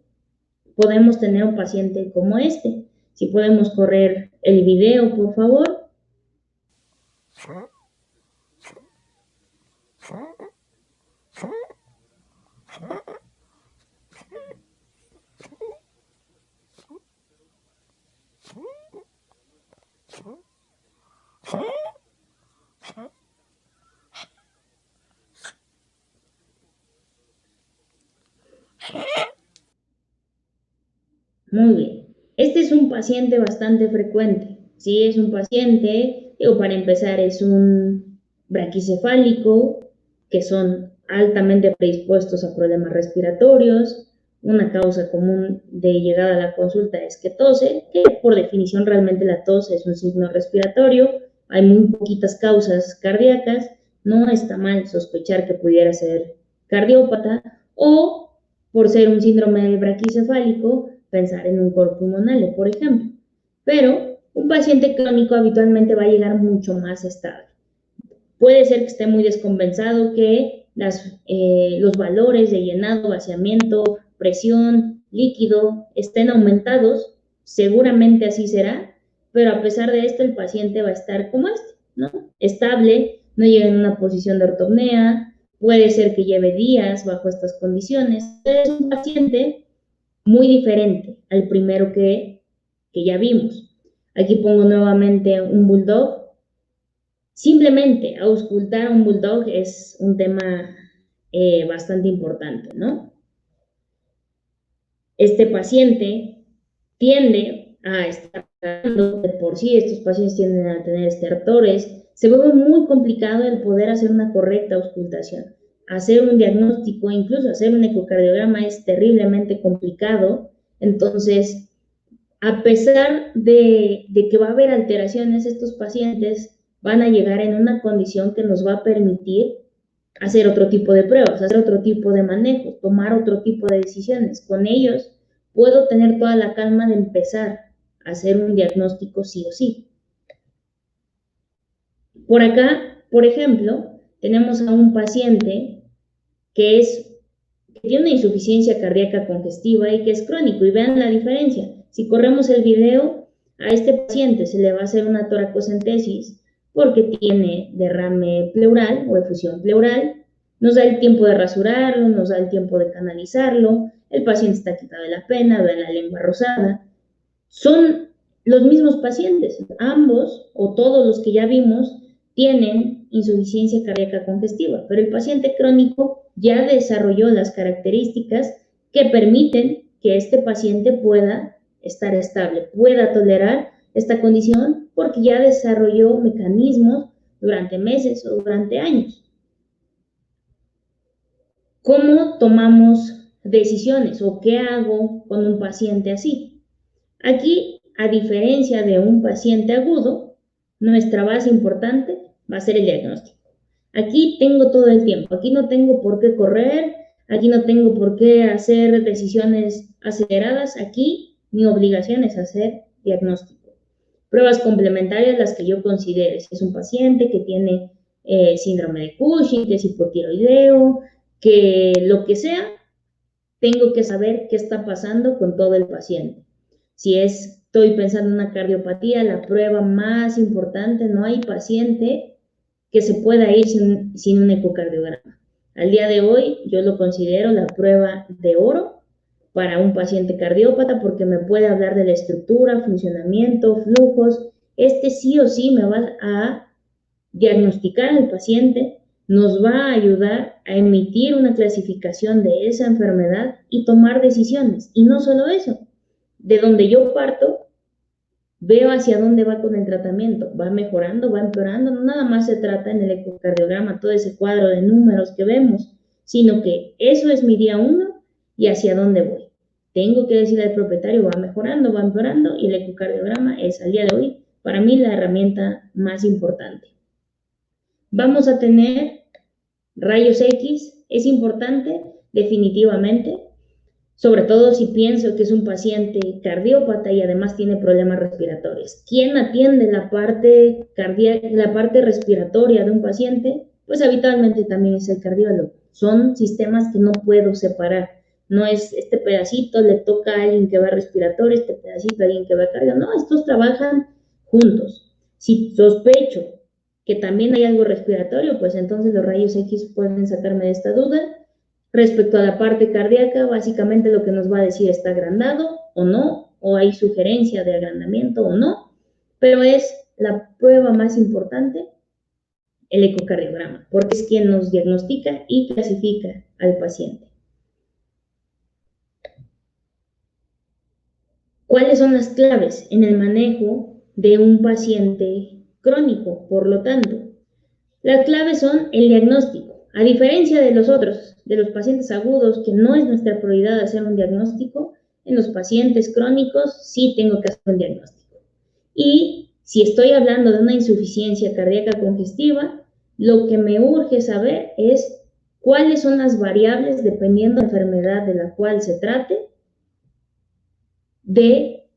Podemos tener un paciente como este. Si podemos correr el video, por favor. Muy bien. Este es un paciente bastante frecuente, ¿sí? Es un paciente, digo, para empezar, es un braquicefálico, que son altamente predispuestos a problemas respiratorios. Una causa común de llegada a la consulta es que tose, que por definición realmente la tos es un signo respiratorio. Hay muy poquitas causas cardíacas. No está mal sospechar que pudiera ser cardiópata, o por ser un síndrome braquicefálico, pensar en un cor pulmonale, por ejemplo. Pero un paciente crónico habitualmente va a llegar mucho más estable. Puede ser que esté muy descompensado, que los valores de llenado, vaciamiento, presión, líquido estén aumentados. Seguramente así será, pero a pesar de esto el paciente va a estar como ¿no? Estable, no llega en una posición de ortopnea, puede ser que lleve días bajo estas condiciones. Es un paciente muy diferente al primero que ya vimos. Aquí pongo nuevamente un bulldog. Simplemente auscultar a un bulldog es un tema bastante importante, ¿no? Este paciente tiende a estar de por sí, estos pacientes tienden a tener estertores. Se vuelve muy complicado el poder hacer una correcta auscultación. Hacer un diagnóstico, incluso hacer un ecocardiograma, es terriblemente complicado. Entonces, a pesar de que va a haber alteraciones, estos pacientes van a llegar en una condición que nos va a permitir hacer otro tipo de pruebas, hacer otro tipo de manejos, tomar otro tipo de decisiones. Con ellos puedo tener toda la calma de empezar a hacer un diagnóstico sí o sí. Por acá, por ejemplo, tenemos a un paciente que tiene una insuficiencia cardíaca congestiva y que es crónico, y vean la diferencia. Si corremos el video, a este paciente se le va a hacer una toracocentesis porque tiene derrame pleural o efusión pleural. Nos da el tiempo de rasurarlo, nos da el tiempo de canalizarlo, el paciente está quitado de la pena, ve la lengua rosada. Son los mismos pacientes, ambos o todos los que ya vimos tienen insuficiencia cardíaca congestiva, pero el paciente crónico ya desarrolló las características que permiten que este paciente pueda estar estable, pueda tolerar esta condición, porque ya desarrolló mecanismos durante meses o durante años. ¿Cómo tomamos decisiones o qué hago con un paciente así? Aquí, a diferencia de un paciente agudo, nuestra base importante va a ser el diagnóstico. Aquí tengo todo el tiempo, aquí no tengo por qué correr, aquí no tengo por qué hacer decisiones aceleradas, aquí mi obligación es hacer diagnóstico. Pruebas complementarias, las que yo considere. Si es un paciente que tiene síndrome de Cushing, que es hipotiroideo, que lo que sea, tengo que saber qué está pasando con todo el paciente. Si estoy pensando en una cardiopatía, la prueba más importante, no hay paciente que se pueda ir sin un ecocardiograma. Al día de hoy yo lo considero la prueba de oro para un paciente cardiópata, porque me puede hablar de la estructura, funcionamiento, flujos. Sí o sí me va a diagnosticar al paciente, nos va a ayudar a emitir una clasificación de esa enfermedad y tomar decisiones. Y no solo eso, de donde yo parto, veo hacia dónde va con el tratamiento. ¿Va mejorando? ¿Va empeorando? No nada más se trata en el ecocardiograma, todo ese cuadro de números que vemos, sino que eso es mi día 1 y hacia dónde voy. Tengo que decirle al propietario, va mejorando, va empeorando, y el ecocardiograma es, al día de hoy, para mí la herramienta más importante. Vamos a tener rayos X, es importante, definitivamente, sobre todo si pienso que es un paciente cardiópata y además tiene problemas respiratorios. ¿Quién atiende la parte cardíaca, la parte respiratoria de un paciente? Pues habitualmente también es el cardiólogo. Son sistemas que no puedo separar. No es este pedacito le toca a alguien que va respiratorio, este pedacito a alguien que va cardio. No, estos trabajan juntos. Si sospecho que también hay algo respiratorio, pues entonces los rayos X pueden sacarme de esta duda. Respecto a la parte cardíaca, básicamente lo que nos va a decir, está agrandado o no, o hay sugerencia de agrandamiento o no, pero es la prueba más importante, el ecocardiograma, porque es quien nos diagnostica y clasifica al paciente. ¿Cuáles son las claves en el manejo de un paciente crónico? Por lo tanto, las claves son el diagnóstico. A diferencia de los otros, de los pacientes agudos, que no es nuestra prioridad hacer un diagnóstico, en los pacientes crónicos sí tengo que hacer un diagnóstico. Y si estoy hablando de una insuficiencia cardíaca congestiva, lo que me urge saber es cuáles son las variables, dependiendo de la enfermedad de la cual se trate, de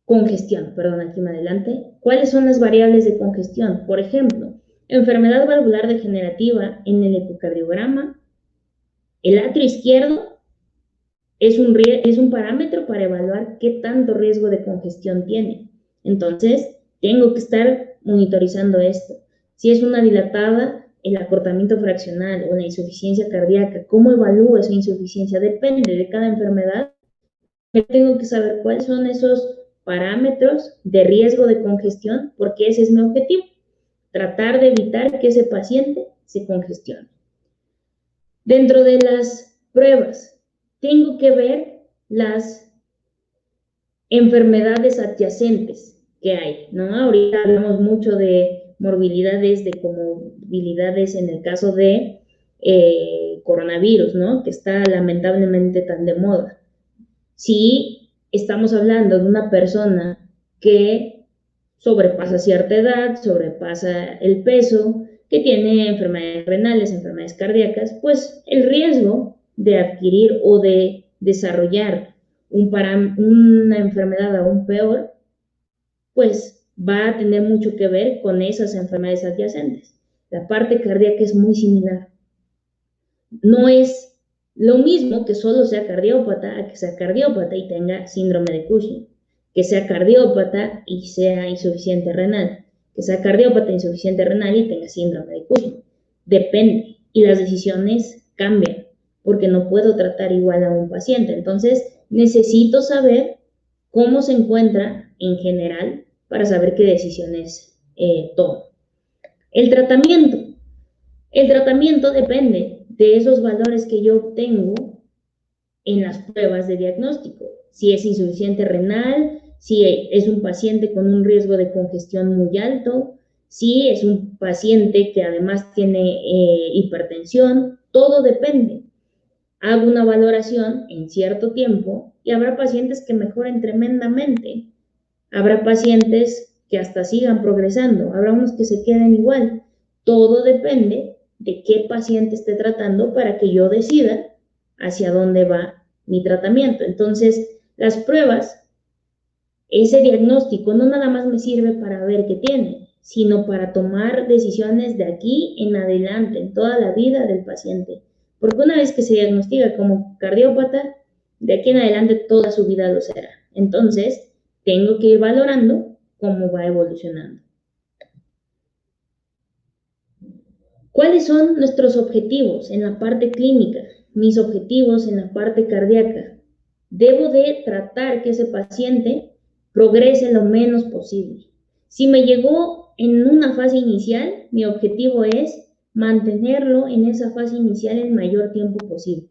congestión. Perdón, aquí me adelante. ¿Cuáles son las variables de congestión? Por ejemplo, enfermedad valvular degenerativa, en el ecocardiograma, el atrio izquierdo es un parámetro para evaluar qué tanto riesgo de congestión tiene. Entonces, tengo que estar monitorizando esto. Si es una dilatada, el acortamiento fraccional o la insuficiencia cardíaca, ¿cómo evalúo esa insuficiencia? Depende de cada enfermedad. Tengo que saber cuáles son esos parámetros de riesgo de congestión, porque ese es mi objetivo, tratar de evitar que ese paciente se congestione. Dentro de las pruebas, tengo que ver las enfermedades adyacentes que hay, ¿no? Ahorita hablamos mucho de morbilidades, de comorbilidades en el caso de coronavirus, ¿no? Que está lamentablemente tan de moda. Si estamos hablando de una persona que sobrepasa cierta edad, sobrepasa el peso, que tiene enfermedades renales, enfermedades cardíacas, pues el riesgo de adquirir o de desarrollar una enfermedad aún peor, pues va a tener mucho que ver con esas enfermedades adyacentes. La parte cardíaca es muy similar. No es lo mismo que solo sea cardiópata a que sea cardiópata y tenga síndrome de Cushing, que sea cardiópata y sea insuficiente renal, que sea cardiópata insuficiente renal y tenga síndrome de Cushing. Depende, y las decisiones cambian, porque no puedo tratar igual a un paciente. Entonces, necesito saber cómo se encuentra en general para saber qué decisiones tomo. El tratamiento depende de esos valores que yo obtengo en las pruebas de diagnóstico. Si es insuficiente renal, si es un paciente con un riesgo de congestión muy alto, si es un paciente que además tiene hipertensión, todo depende. Hago una valoración en cierto tiempo y habrá pacientes que mejoren tremendamente. Habrá pacientes que hasta sigan progresando, habrá unos que se queden igual. Todo depende de qué paciente esté tratando para que yo decida hacia dónde va mi tratamiento. Entonces, las pruebas, ese diagnóstico no nada más me sirve para ver qué tiene, sino para tomar decisiones de aquí en adelante, en toda la vida del paciente. Porque una vez que se diagnostica como cardiópata, de aquí en adelante toda su vida lo será. Entonces, tengo que ir valorando cómo va evolucionando. ¿Cuáles son nuestros objetivos en la parte clínica? Mis objetivos en la parte cardíaca. Debo de tratar que ese paciente progrese lo menos posible. Si me llegó en una fase inicial, mi objetivo es mantenerlo en esa fase inicial el mayor tiempo posible.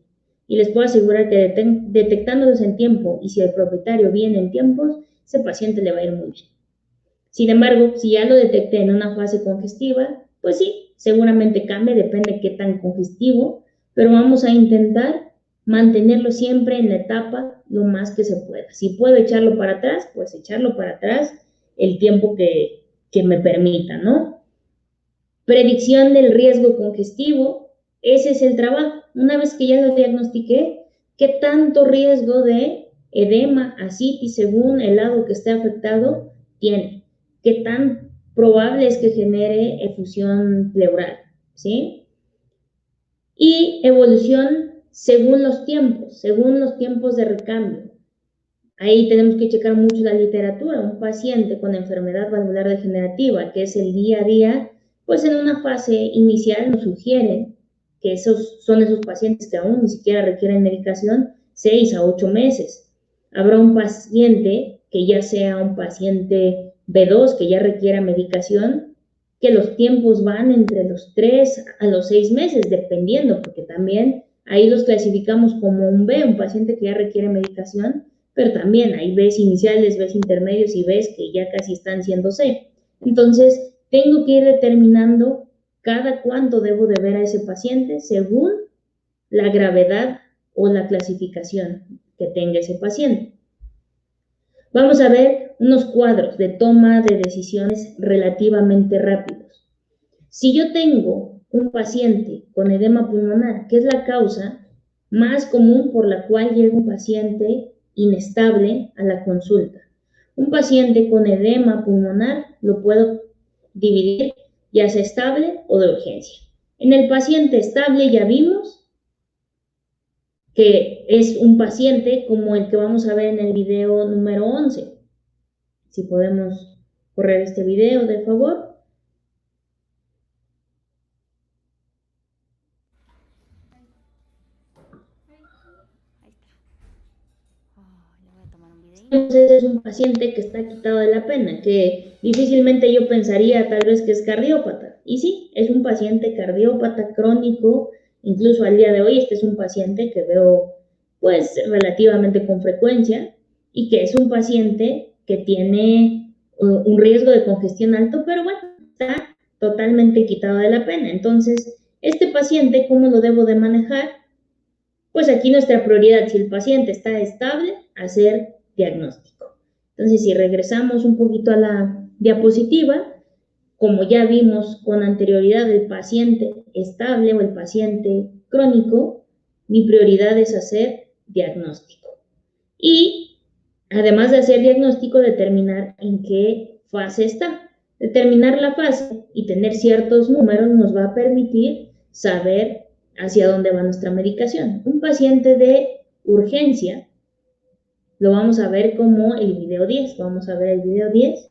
Y les puedo asegurar que detectándolos en tiempo y si el propietario viene en tiempos, ese paciente le va a ir muy bien. Sin embargo, si ya lo detecté en una fase congestiva, pues sí, seguramente cambie, depende de qué tan congestivo, pero vamos a intentar mantenerlo siempre en la etapa lo más que se pueda. Si puedo echarlo para atrás, pues echarlo para atrás el tiempo que me permita, ¿no? Predicción del riesgo congestivo, ese es el trabajo. Una vez que ya lo diagnostiqué, ¿qué tanto riesgo de edema, ascitis, según el lado que esté afectado, tiene? ¿Qué tan probable es que genere efusión pleural? ¿Sí? Y evolución según los tiempos de recambio. Ahí tenemos que checar mucho la literatura. Un paciente con enfermedad valvular degenerativa, que es el día a día, pues en una fase inicial nos sugieren que esos son esos pacientes que aún ni siquiera requieren medicación 6 a 8 meses. Habrá un paciente que ya sea un paciente B2 que ya requiera medicación, que los tiempos van entre los 3 a los 6 meses, dependiendo, porque también ahí los clasificamos como un B, un paciente que ya requiere medicación, pero también hay Bs iniciales, Bs intermedios y Bs que ya casi están siendo C. Entonces, tengo que ir determinando cada cuánto debo de ver a ese paciente según la gravedad o la clasificación que tenga ese paciente. Vamos a ver unos cuadros de toma de decisiones relativamente rápidos. Si yo tengo un paciente con edema pulmonar, que es la causa más común por la cual llega un paciente inestable a la consulta. Un paciente con edema pulmonar lo puedo dividir ya sea estable o de urgencia. En el paciente estable ya vimos que es un paciente como el que vamos a ver en el video número 11. Si podemos correr este video, de favor. Entonces es un paciente que está quitado de la pena, que difícilmente yo pensaría tal vez que es cardiópata. Y sí, es un paciente cardiópata crónico, incluso al día de hoy este es un paciente que veo pues relativamente con frecuencia y que es un paciente que tiene un riesgo de congestión alto, pero bueno, está totalmente quitado de la pena. Entonces, este paciente, ¿cómo lo debo de manejar? Pues aquí nuestra prioridad, si el paciente está estable, hacer diagnóstico. Entonces, si regresamos un poquito a la diapositiva, como ya vimos con anterioridad el paciente estable o el paciente crónico, mi prioridad es hacer diagnóstico. Y además de hacer diagnóstico, determinar en qué fase está. Determinar la fase y tener ciertos números nos va a permitir saber hacia dónde va nuestra medicación. Un paciente de urgencia lo vamos a ver como el video 10. Vamos a ver el video 10.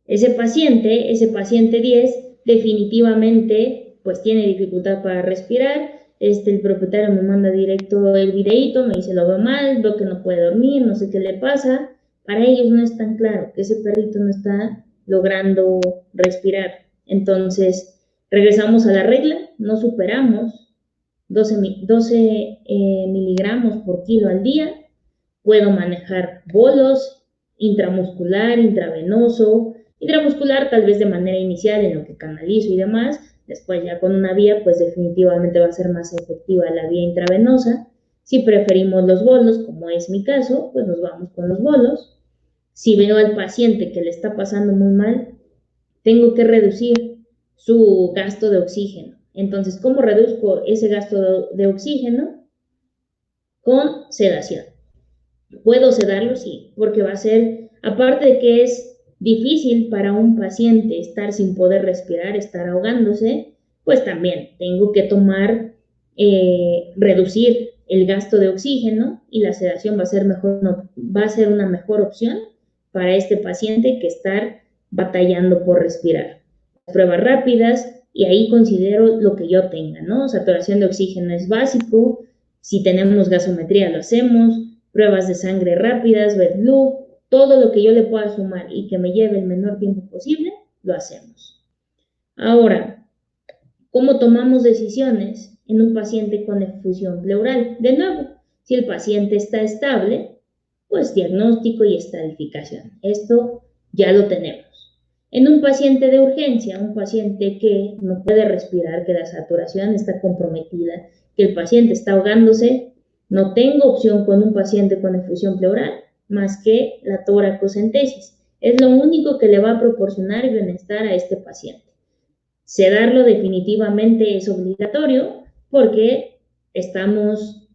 Ese paciente 10, definitivamente pues tiene dificultad para respirar. El propietario me manda directo el videíto, me dice lo veo mal, veo que no puede dormir, no sé qué le pasa. Para ellos no es tan claro que ese perrito no está logrando respirar. Entonces, regresamos a la regla, no superamos 12 miligramos por kilo al día. Puedo manejar bolos, intramuscular, intravenoso, intramuscular tal vez de manera inicial en lo que canalizo y demás. Después ya con una vía, pues definitivamente va a ser más efectiva la vía intravenosa. Si preferimos los bolos, como es mi caso, pues nos vamos con los bolos. Si veo al paciente que le está pasando muy mal, tengo que reducir su gasto de oxígeno. Entonces, ¿cómo reduzco ese gasto de oxígeno? Con sedación. ¿Puedo sedarlo? Sí, porque va a ser, aparte de que es difícil para un paciente estar sin poder respirar, estar ahogándose, pues también tengo que reducir el gasto de oxígeno y la sedación va a ser una mejor opción para este paciente que estar batallando por respirar. Pruebas rápidas y ahí considero lo que yo tenga, ¿no? Saturación de oxígeno es básico, si tenemos gasometría lo hacemos, pruebas de sangre rápidas, BEDLU, todo lo que yo le pueda sumar y que me lleve el menor tiempo posible, lo hacemos. Ahora, ¿cómo tomamos decisiones en un paciente con efusión pleural? De nuevo, si el paciente está estable, pues diagnóstico y estadificación. Esto ya lo tenemos. En un paciente de urgencia, un paciente que no puede respirar, que la saturación está comprometida, que el paciente está ahogándose, no tengo opción con un paciente con efusión pleural más que la toracocentesis. Es lo único que le va a proporcionar bienestar a este paciente. Sedarlo definitivamente es obligatorio porque estamos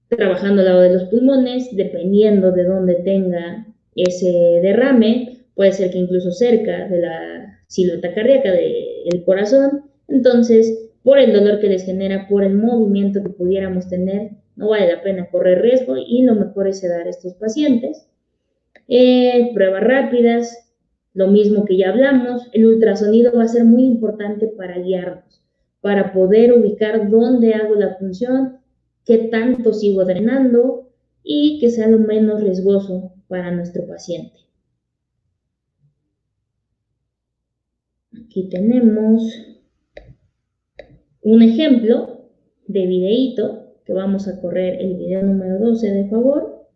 trabajando al lado de los pulmones, dependiendo de dónde tenga ese derrame, puede ser que incluso cerca de la silueta cardíaca del corazón. Entonces, por el dolor que les genera, por el movimiento que pudiéramos tener, no vale la pena correr riesgo y lo mejor es sedar a estos pacientes. Pruebas rápidas, lo mismo que ya hablamos, el ultrasonido va a ser muy importante para guiarnos, para poder ubicar dónde hago la función, qué tanto sigo drenando y que sea lo menos riesgoso para nuestro paciente. Aquí tenemos un ejemplo de videíto que vamos a correr el video número 12 de favor.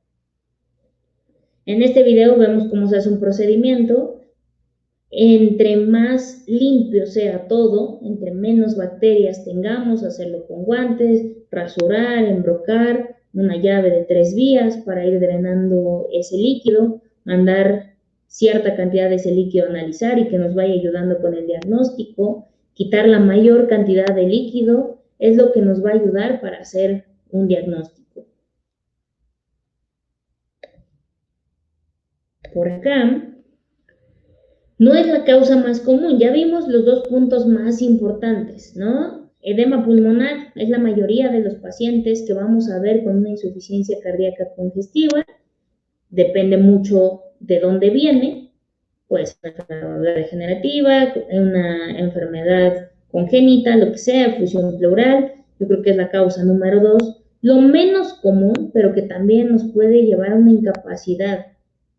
En este video vemos cómo se hace un procedimiento. Entre más limpio sea todo, entre menos bacterias tengamos, hacerlo con guantes, rasurar, embrocar, una llave de 3 vías para ir drenando ese líquido, mandar cierta cantidad de ese líquido a analizar y que nos vaya ayudando con el diagnóstico, quitar la mayor cantidad de líquido es lo que nos va a ayudar para hacer un diagnóstico. Por acá, no es la causa más común, ya vimos los dos puntos más importantes, ¿no? Edema pulmonar es la mayoría de los pacientes que vamos a ver con una insuficiencia cardíaca congestiva, depende mucho de dónde viene, pues una enfermedad degenerativa, una enfermedad congénita, lo que sea, fusión pleural, yo creo que es la causa número 2. Lo menos común, pero que también nos puede llevar a una incapacidad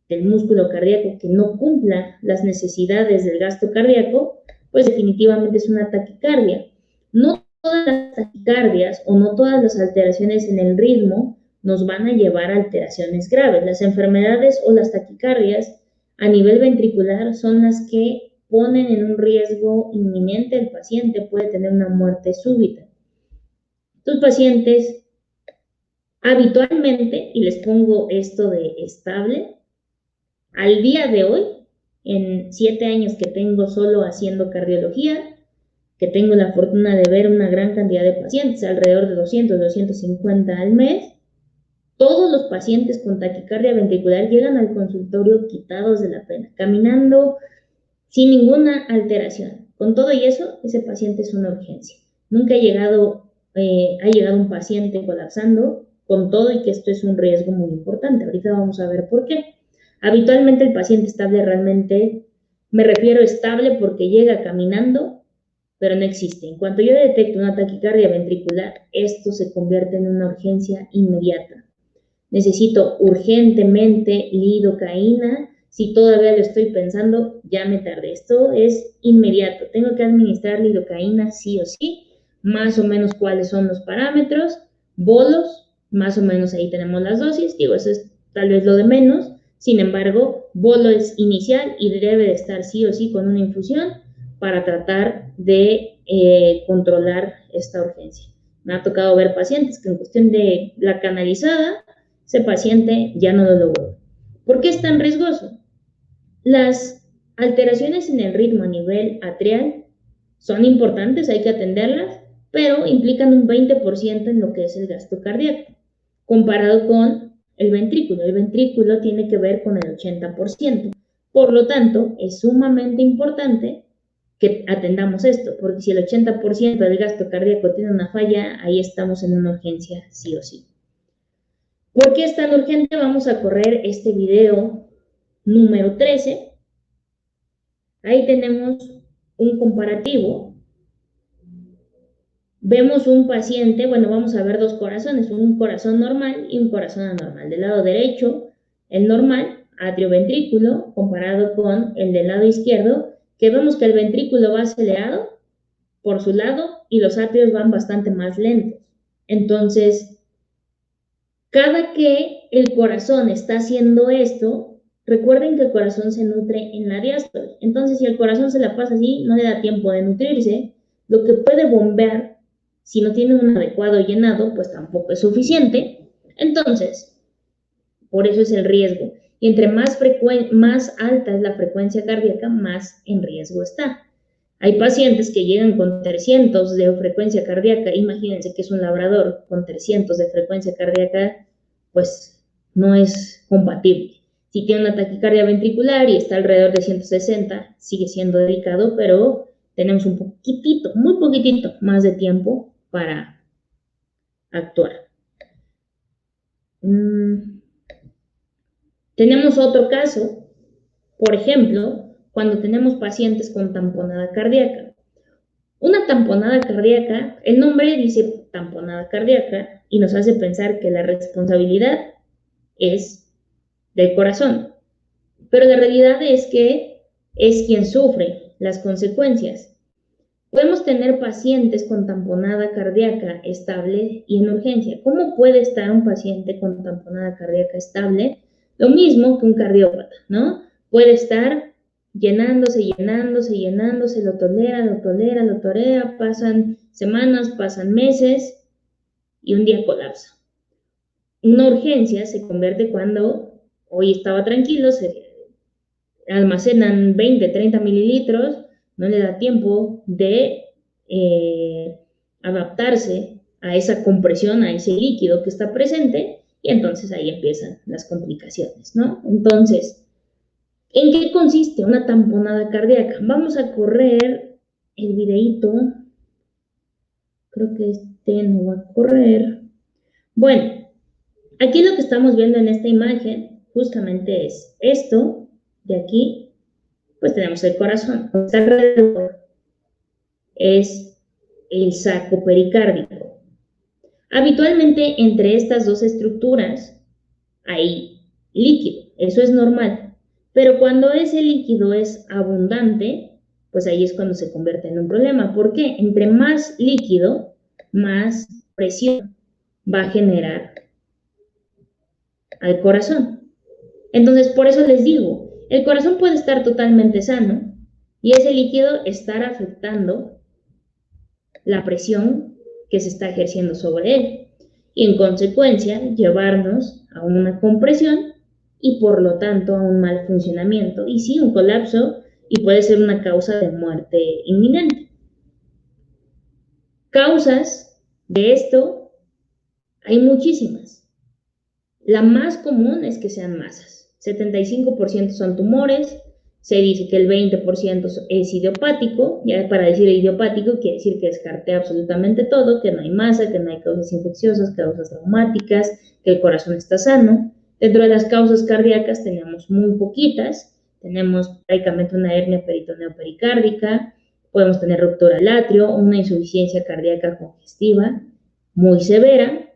del músculo cardíaco que no cumpla las necesidades del gasto cardíaco, pues definitivamente es una taquicardia. No todas las taquicardias o no todas las alteraciones en el ritmo nos van a llevar a alteraciones graves. Las enfermedades o las taquicardias a nivel ventricular son las que ponen en un riesgo inminente al paciente, puede tener una muerte súbita. Estos pacientes habitualmente, y les pongo esto de estable, al día de hoy, en 7 años que tengo solo haciendo cardiología, que tengo la fortuna de ver una gran cantidad de pacientes, alrededor de 200, 250 al mes, todos los pacientes con taquicardia ventricular llegan al consultorio quitados de la pena, caminando sin ninguna alteración. Con todo y eso, ese paciente es una urgencia. Nunca ha llegado un paciente colapsando, con todo y que esto es un riesgo muy importante. Ahorita vamos a ver por qué. Habitualmente el paciente estable realmente, me refiero estable porque llega caminando, pero no existe. En cuanto yo detecto una taquicardia ventricular, esto se convierte en una urgencia inmediata. Necesito urgentemente lidocaína. Si todavía lo estoy pensando, ya me tardé. Esto es inmediato. Tengo que administrar lidocaína sí o sí. Más o menos cuáles son los parámetros. Bolos, más o menos ahí tenemos las dosis. Digo, eso es tal vez lo de menos. Sin embargo, bolo es inicial y debe de estar sí o sí con una infusión para tratar de controlar esta urgencia. Me ha tocado ver pacientes que en cuestión de la canalizada, ese paciente ya no lo logró. ¿Por qué es tan riesgoso? Las alteraciones en el ritmo a nivel atrial son importantes, hay que atenderlas, pero implican un 20% en lo que es el gasto cardíaco, comparado con el ventrículo. El ventrículo tiene que ver con el 80%. Por lo tanto, es sumamente importante que atendamos esto, porque si el 80% del gasto cardíaco tiene una falla, ahí estamos en una urgencia sí o sí. ¿Por qué es tan urgente? Vamos a correr este video número 13. Ahí tenemos un comparativo. Vemos un paciente, bueno, vamos a ver dos corazones, un corazón normal y un corazón anormal. Del lado derecho, el normal, atrioventrículo, comparado con el del lado izquierdo, que vemos que el ventrículo va acelerado por su lado y los atrios van bastante más lentos. Entonces, cada que el corazón está haciendo esto, recuerden que el corazón se nutre en la diástole. Entonces, si el corazón se la pasa así, no le da tiempo de nutrirse, lo que puede bombear, si no tiene un adecuado llenado, pues tampoco es suficiente. Entonces, por eso es el riesgo. Y entre más alta es la frecuencia cardíaca, más en riesgo está. Hay pacientes que llegan con 300 de frecuencia cardíaca, imagínense que es un labrador con 300 de frecuencia cardíaca, pues no es compatible. Si tiene una taquicardia ventricular y está alrededor de 160, sigue siendo delicado, pero tenemos un poquitito, muy poquitito más de tiempo para actuar. Tenemos otro caso, por ejemplo, cuando tenemos pacientes con tamponada cardíaca. Una tamponada cardíaca, el nombre dice tamponada cardíaca y nos hace pensar que la responsabilidad es del corazón, pero la realidad es que es quien sufre las consecuencias. Podemos tener pacientes con tamponada cardíaca estable y en urgencia. ¿Cómo puede estar un paciente con tamponada cardíaca estable? Lo mismo que un cardiópata, ¿no? Puede estar llenándose, lo tolera, pasan semanas, pasan meses y un día colapsa. Una urgencia se convierte cuando hoy estaba tranquilo, se almacenan 20, 30 mililitros, no le da tiempo de adaptarse a esa compresión, a ese líquido que está presente, y entonces ahí empiezan las complicaciones, ¿no? Entonces, ¿en qué consiste una tamponada cardíaca? Vamos a correr el videíto. Creo que este no va a correr. Bueno, aquí lo que estamos viendo en esta imagen justamente es esto de aquí. Pues tenemos el corazón. Está alrededor es el saco pericárdico. Habitualmente entre estas dos estructuras hay líquido, eso es normal, pero cuando ese líquido es abundante, pues ahí es cuando se convierte en un problema. ¿Por qué? Entre más líquido, más presión va a generar al corazón. Entonces, por eso les digo, el corazón puede estar totalmente sano y ese líquido estar afectando la presión que se está ejerciendo sobre él y en consecuencia llevarnos a una compresión y por lo tanto a un mal funcionamiento y sí, un colapso y puede ser una causa de muerte inminente. Causas de esto hay muchísimas. La más común es que sean masas. 75% son tumores. Se dice que el 20% es idiopático. Ya para decir idiopático quiere decir que descarté absolutamente todo, que no hay masa, que no hay causas infecciosas, causas traumáticas, que el corazón está sano. Dentro de las causas cardíacas tenemos muy poquitas. Tenemos prácticamente una hernia peritoneo-pericárdica, podemos tener ruptura al atrio o una insuficiencia cardíaca congestiva muy severa,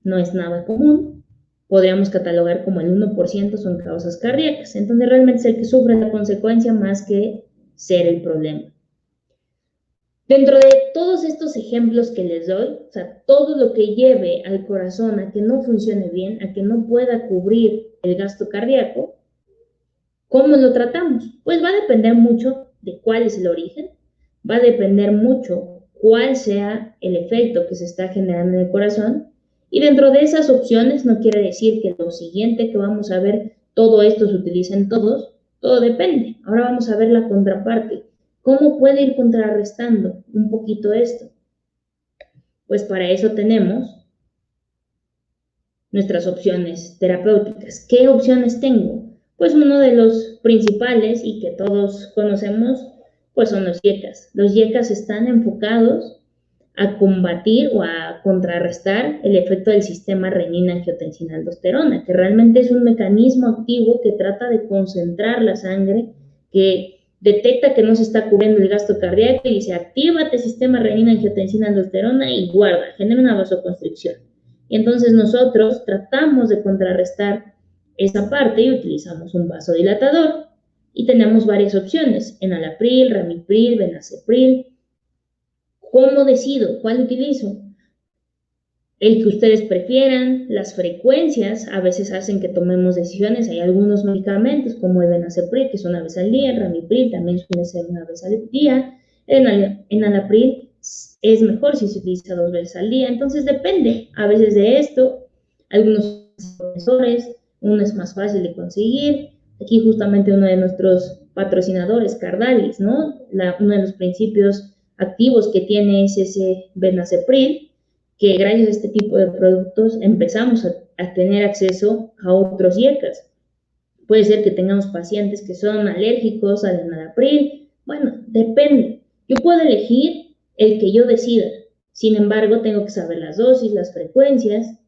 no es nada común. Podríamos catalogar como el 1% son causas cardíacas. Entonces realmente es el que sufre la consecuencia más que ser el problema. Dentro de todos estos ejemplos que les doy, o sea, todo lo que lleve al corazón a que no funcione bien, a que no pueda cubrir el gasto cardíaco, ¿cómo lo tratamos? Pues va a depender mucho de cuál es el origen, va a depender mucho cuál sea el efecto que se está generando en el corazón. Y dentro de esas opciones no quiere decir que lo siguiente que vamos a ver, todo esto se utiliza en todos, todo depende. Ahora vamos a ver la contraparte. ¿Cómo puede ir contrarrestando un poquito esto? Pues para eso tenemos nuestras opciones terapéuticas. ¿Qué opciones tengo? Pues uno de los principales y que todos conocemos, pues son los IECAS. Los IECAS están enfocados a combatir o a contrarrestar el efecto del sistema renina-angiotensina-aldosterona, que realmente es un mecanismo activo que trata de concentrar la sangre, que detecta que no se está cubriendo el gasto cardíaco y dice, actívate sistema renina-angiotensina-aldosterona y guarda, genera una vasoconstricción. Y entonces nosotros tratamos de contrarrestar esa parte y utilizamos un vasodilatador y tenemos varias opciones, enalapril, ramipril, benacepril. ¿Cómo decido? ¿Cuál utilizo? El que ustedes prefieran, las frecuencias a veces hacen que tomemos decisiones. Hay algunos medicamentos como el benacepril, que es una vez al día, el ramipril también suele ser una vez al día, el enalapril es mejor si se utiliza 2 veces al día. Entonces depende a veces de esto. Algunos profesores, uno es más fácil de conseguir. Aquí justamente uno de nuestros patrocinadores, Cardalis, ¿no? Uno de los principios activos que tiene es ese benacepril, que gracias a este tipo de productos empezamos a tener acceso a otros IECAS. Puede ser que tengamos pacientes que son alérgicos al enalapril. Bueno, depende. Yo puedo elegir el que yo decida. Sin embargo, tengo que saber las dosis, las frecuencias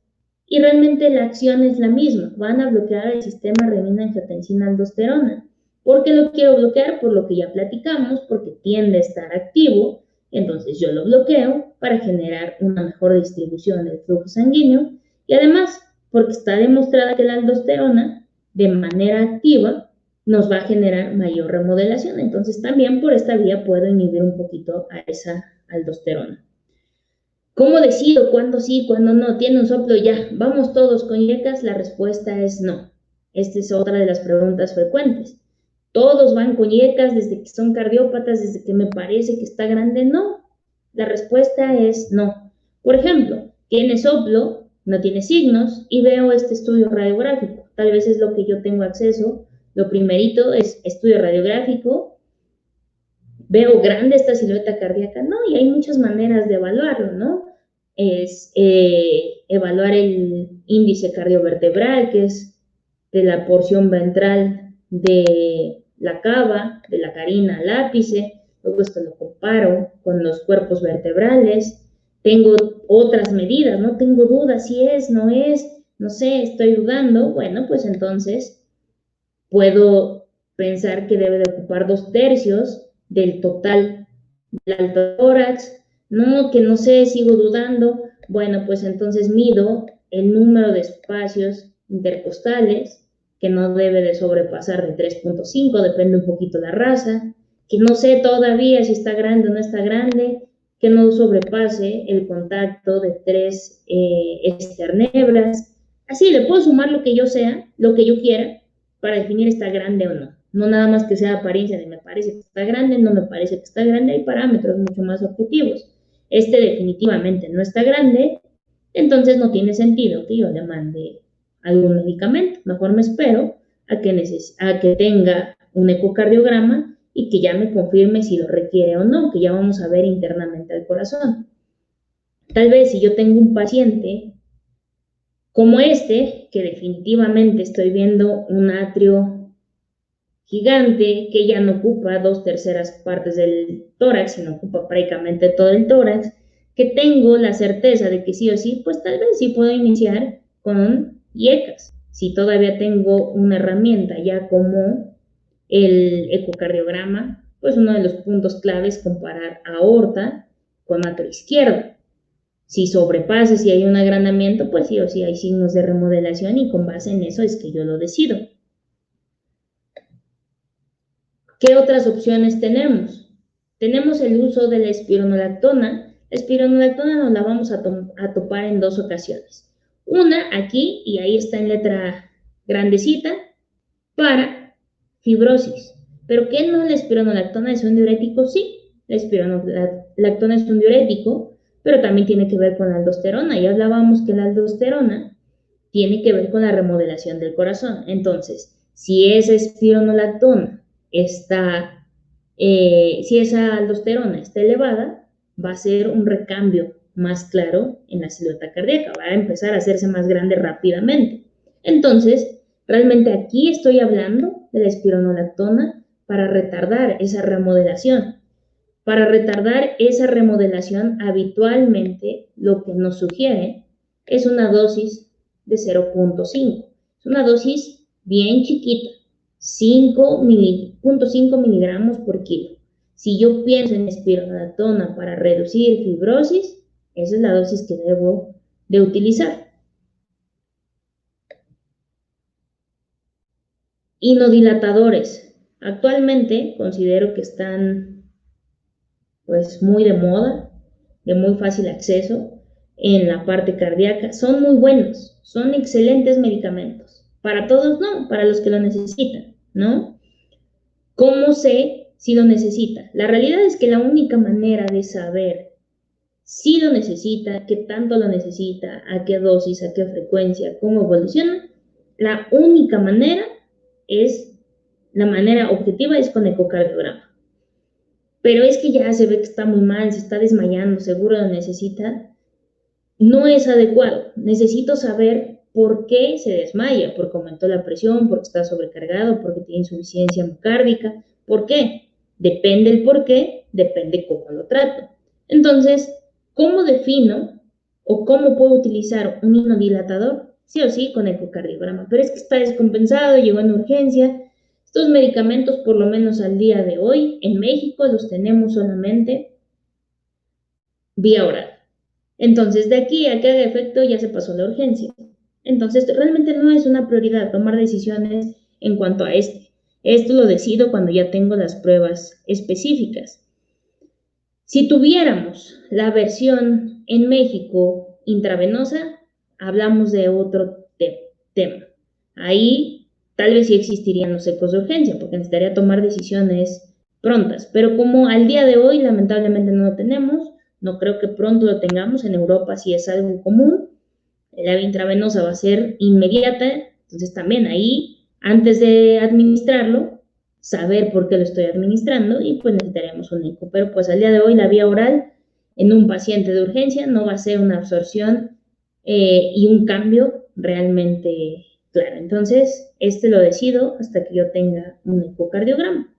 y realmente la acción es la misma. Van a bloquear el sistema renina-angiotensina-aldosterona. ¿Por qué lo quiero bloquear? Por lo que ya platicamos, porque tiende a estar activo. Entonces yo lo bloqueo para generar una mejor distribución del flujo sanguíneo y además porque está demostrada que la aldosterona de manera activa nos va a generar mayor remodelación. Entonces también por esta vía puedo inhibir un poquito a esa aldosterona. ¿Cómo decido cuándo sí, cuándo no? ¿Tiene un soplo ya? ¿Vamos todos con IECAS? La respuesta es no. Esta es otra de las preguntas frecuentes. ¿Todos van con IECAS desde que son cardiópatas, desde que me parece que está grande? No. La respuesta es no. Por ejemplo, tiene soplo, no tiene signos y veo este estudio radiográfico. Tal vez es lo que yo tengo acceso. Lo primerito es estudio radiográfico. Veo grande esta silueta cardíaca, no, y hay muchas maneras de evaluarlo, ¿no? Es evaluar el índice cardiovertebral, que es de la porción ventral de la cava, de la carina al ápice, luego esto lo comparo con los cuerpos vertebrales, tengo otras medidas, no tengo dudas si es, no es, no sé, estoy dudando, bueno, pues entonces puedo pensar que debe de ocupar 2/3 del total del tórax, no, que no sé, sigo dudando, bueno, pues entonces mido el número de espacios intercostales, que no debe de sobrepasar de 3.5, depende un poquito la raza, que no sé todavía si está grande o no está grande, que no sobrepase el contacto de 3 esternebras, así le puedo sumar lo que yo sea, lo que yo quiera, para definir está grande o no. No nada más que sea apariencia de me parece que está grande, no me parece que está grande, hay parámetros mucho más objetivos. Este definitivamente no está grande, entonces no tiene sentido que yo le mande algún medicamento. Mejor me espero a que tenga un ecocardiograma y que ya me confirme si lo requiere o no, que ya vamos a ver internamente al corazón. Tal vez si yo tengo un paciente como este, que definitivamente estoy viendo un atrio gigante que ya no ocupa 2/3 partes del tórax, sino ocupa prácticamente todo el tórax, que tengo la certeza de que sí o sí, pues tal vez sí puedo iniciar con IECAS. Si todavía tengo una herramienta ya como el ecocardiograma, pues uno de los puntos claves es comparar aorta con atrio izquierdo. Si sobrepasa, si hay un agrandamiento, pues sí o sí hay signos de remodelación y con base en eso es que yo lo decido. ¿Qué otras opciones tenemos? Tenemos el uso de la espironolactona. La espironolactona nos la vamos a topar en 2 ocasiones. Una aquí, y ahí está en letra grandecita, para fibrosis. ¿Pero qué no? La espironolactona es un diurético, sí. La espironolactona es un diurético, pero también tiene que ver con la aldosterona. Ya hablábamos que la aldosterona tiene que ver con la remodelación del corazón. Entonces, si esa espironolactona si esa aldosterona está elevada, va a ser un recambio más claro en la silueta cardíaca, va a empezar a hacerse más grande rápidamente. Entonces, realmente aquí estoy hablando de la espironolactona para retardar esa remodelación. Para retardar esa remodelación, habitualmente lo que nos sugiere es una dosis de 0.5. Es una dosis bien chiquita, 5.5 miligramos por kilo. Si yo pienso en espironolactona para reducir fibrosis, esa es la dosis que debo de utilizar. Inodilatadores. Actualmente considero que están pues muy de moda, de muy fácil acceso en la parte cardíaca. Son muy buenos, son excelentes medicamentos. Para todos no, para los que lo necesitan, ¿no? ¿Cómo sé si lo necesita? La realidad es que la única manera de saber si lo necesita, qué tanto lo necesita, a qué dosis, a qué frecuencia, cómo evoluciona, la única manera la manera objetiva es con ecocardiograma. Pero es que ya se ve que está muy mal, se está desmayando, seguro lo necesita, no es adecuado. Necesito saber por qué se desmaya, porque aumentó la presión, porque está sobrecargado, porque tiene insuficiencia miocárdica. ¿Por qué? Depende el por qué, depende cómo lo trato. Entonces, ¿cómo defino o cómo puedo utilizar un inodilatador? Sí o sí con ecocardiograma, pero es que está descompensado, llegó en urgencia. Estos medicamentos, por lo menos al día de hoy, en México los tenemos solamente vía oral. Entonces, de aquí a que haga efecto ya se pasó la urgencia. Entonces, realmente no es una prioridad tomar decisiones en cuanto a este. Esto lo decido cuando ya tengo las pruebas específicas. Si tuviéramos la versión en México intravenosa, hablamos de otro tema. Ahí tal vez sí existirían los ecos de urgencia, porque necesitaría tomar decisiones prontas. Pero como al día de hoy lamentablemente no lo tenemos, no creo que pronto lo tengamos. En Europa sí es algo común. La vía intravenosa va a ser inmediata, entonces también ahí, antes de administrarlo, saber por qué lo estoy administrando y pues necesitaríamos un eco. Pero pues al día de hoy la vía oral en un paciente de urgencia no va a ser una absorción y un cambio realmente claro. Entonces, lo decido hasta que yo tenga un ecocardiograma.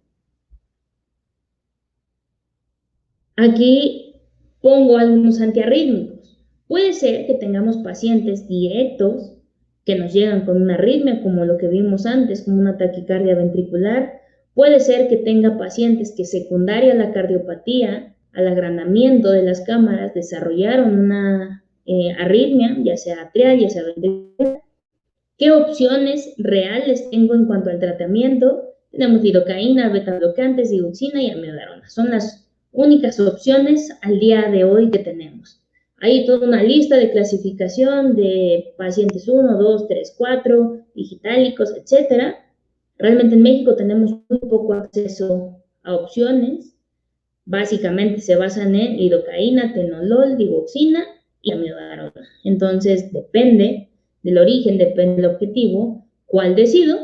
Aquí pongo algunos antiarrítmicos. Puede ser que tengamos pacientes directos que nos llegan con una arritmia, como lo que vimos antes, como una taquicardia ventricular. Puede ser que tenga pacientes que secundaria a la cardiopatía, al agrandamiento de las cámaras, desarrollaron una arritmia, ya sea atrial, ya sea ventricular. ¿Qué opciones reales tengo en cuanto al tratamiento? Tenemos lidocaína, beta-bloqueantes, digoxina y amiodarona. Son las únicas opciones al día de hoy que tenemos. Hay toda una lista de clasificación de pacientes 1, 2, 3, 4, digitálicos, etc. Realmente en México tenemos muy poco acceso a opciones. Básicamente se basan en lidocaína, tenolol, digoxina y amiodarona. Entonces depende del origen, depende del objetivo, cuál decido,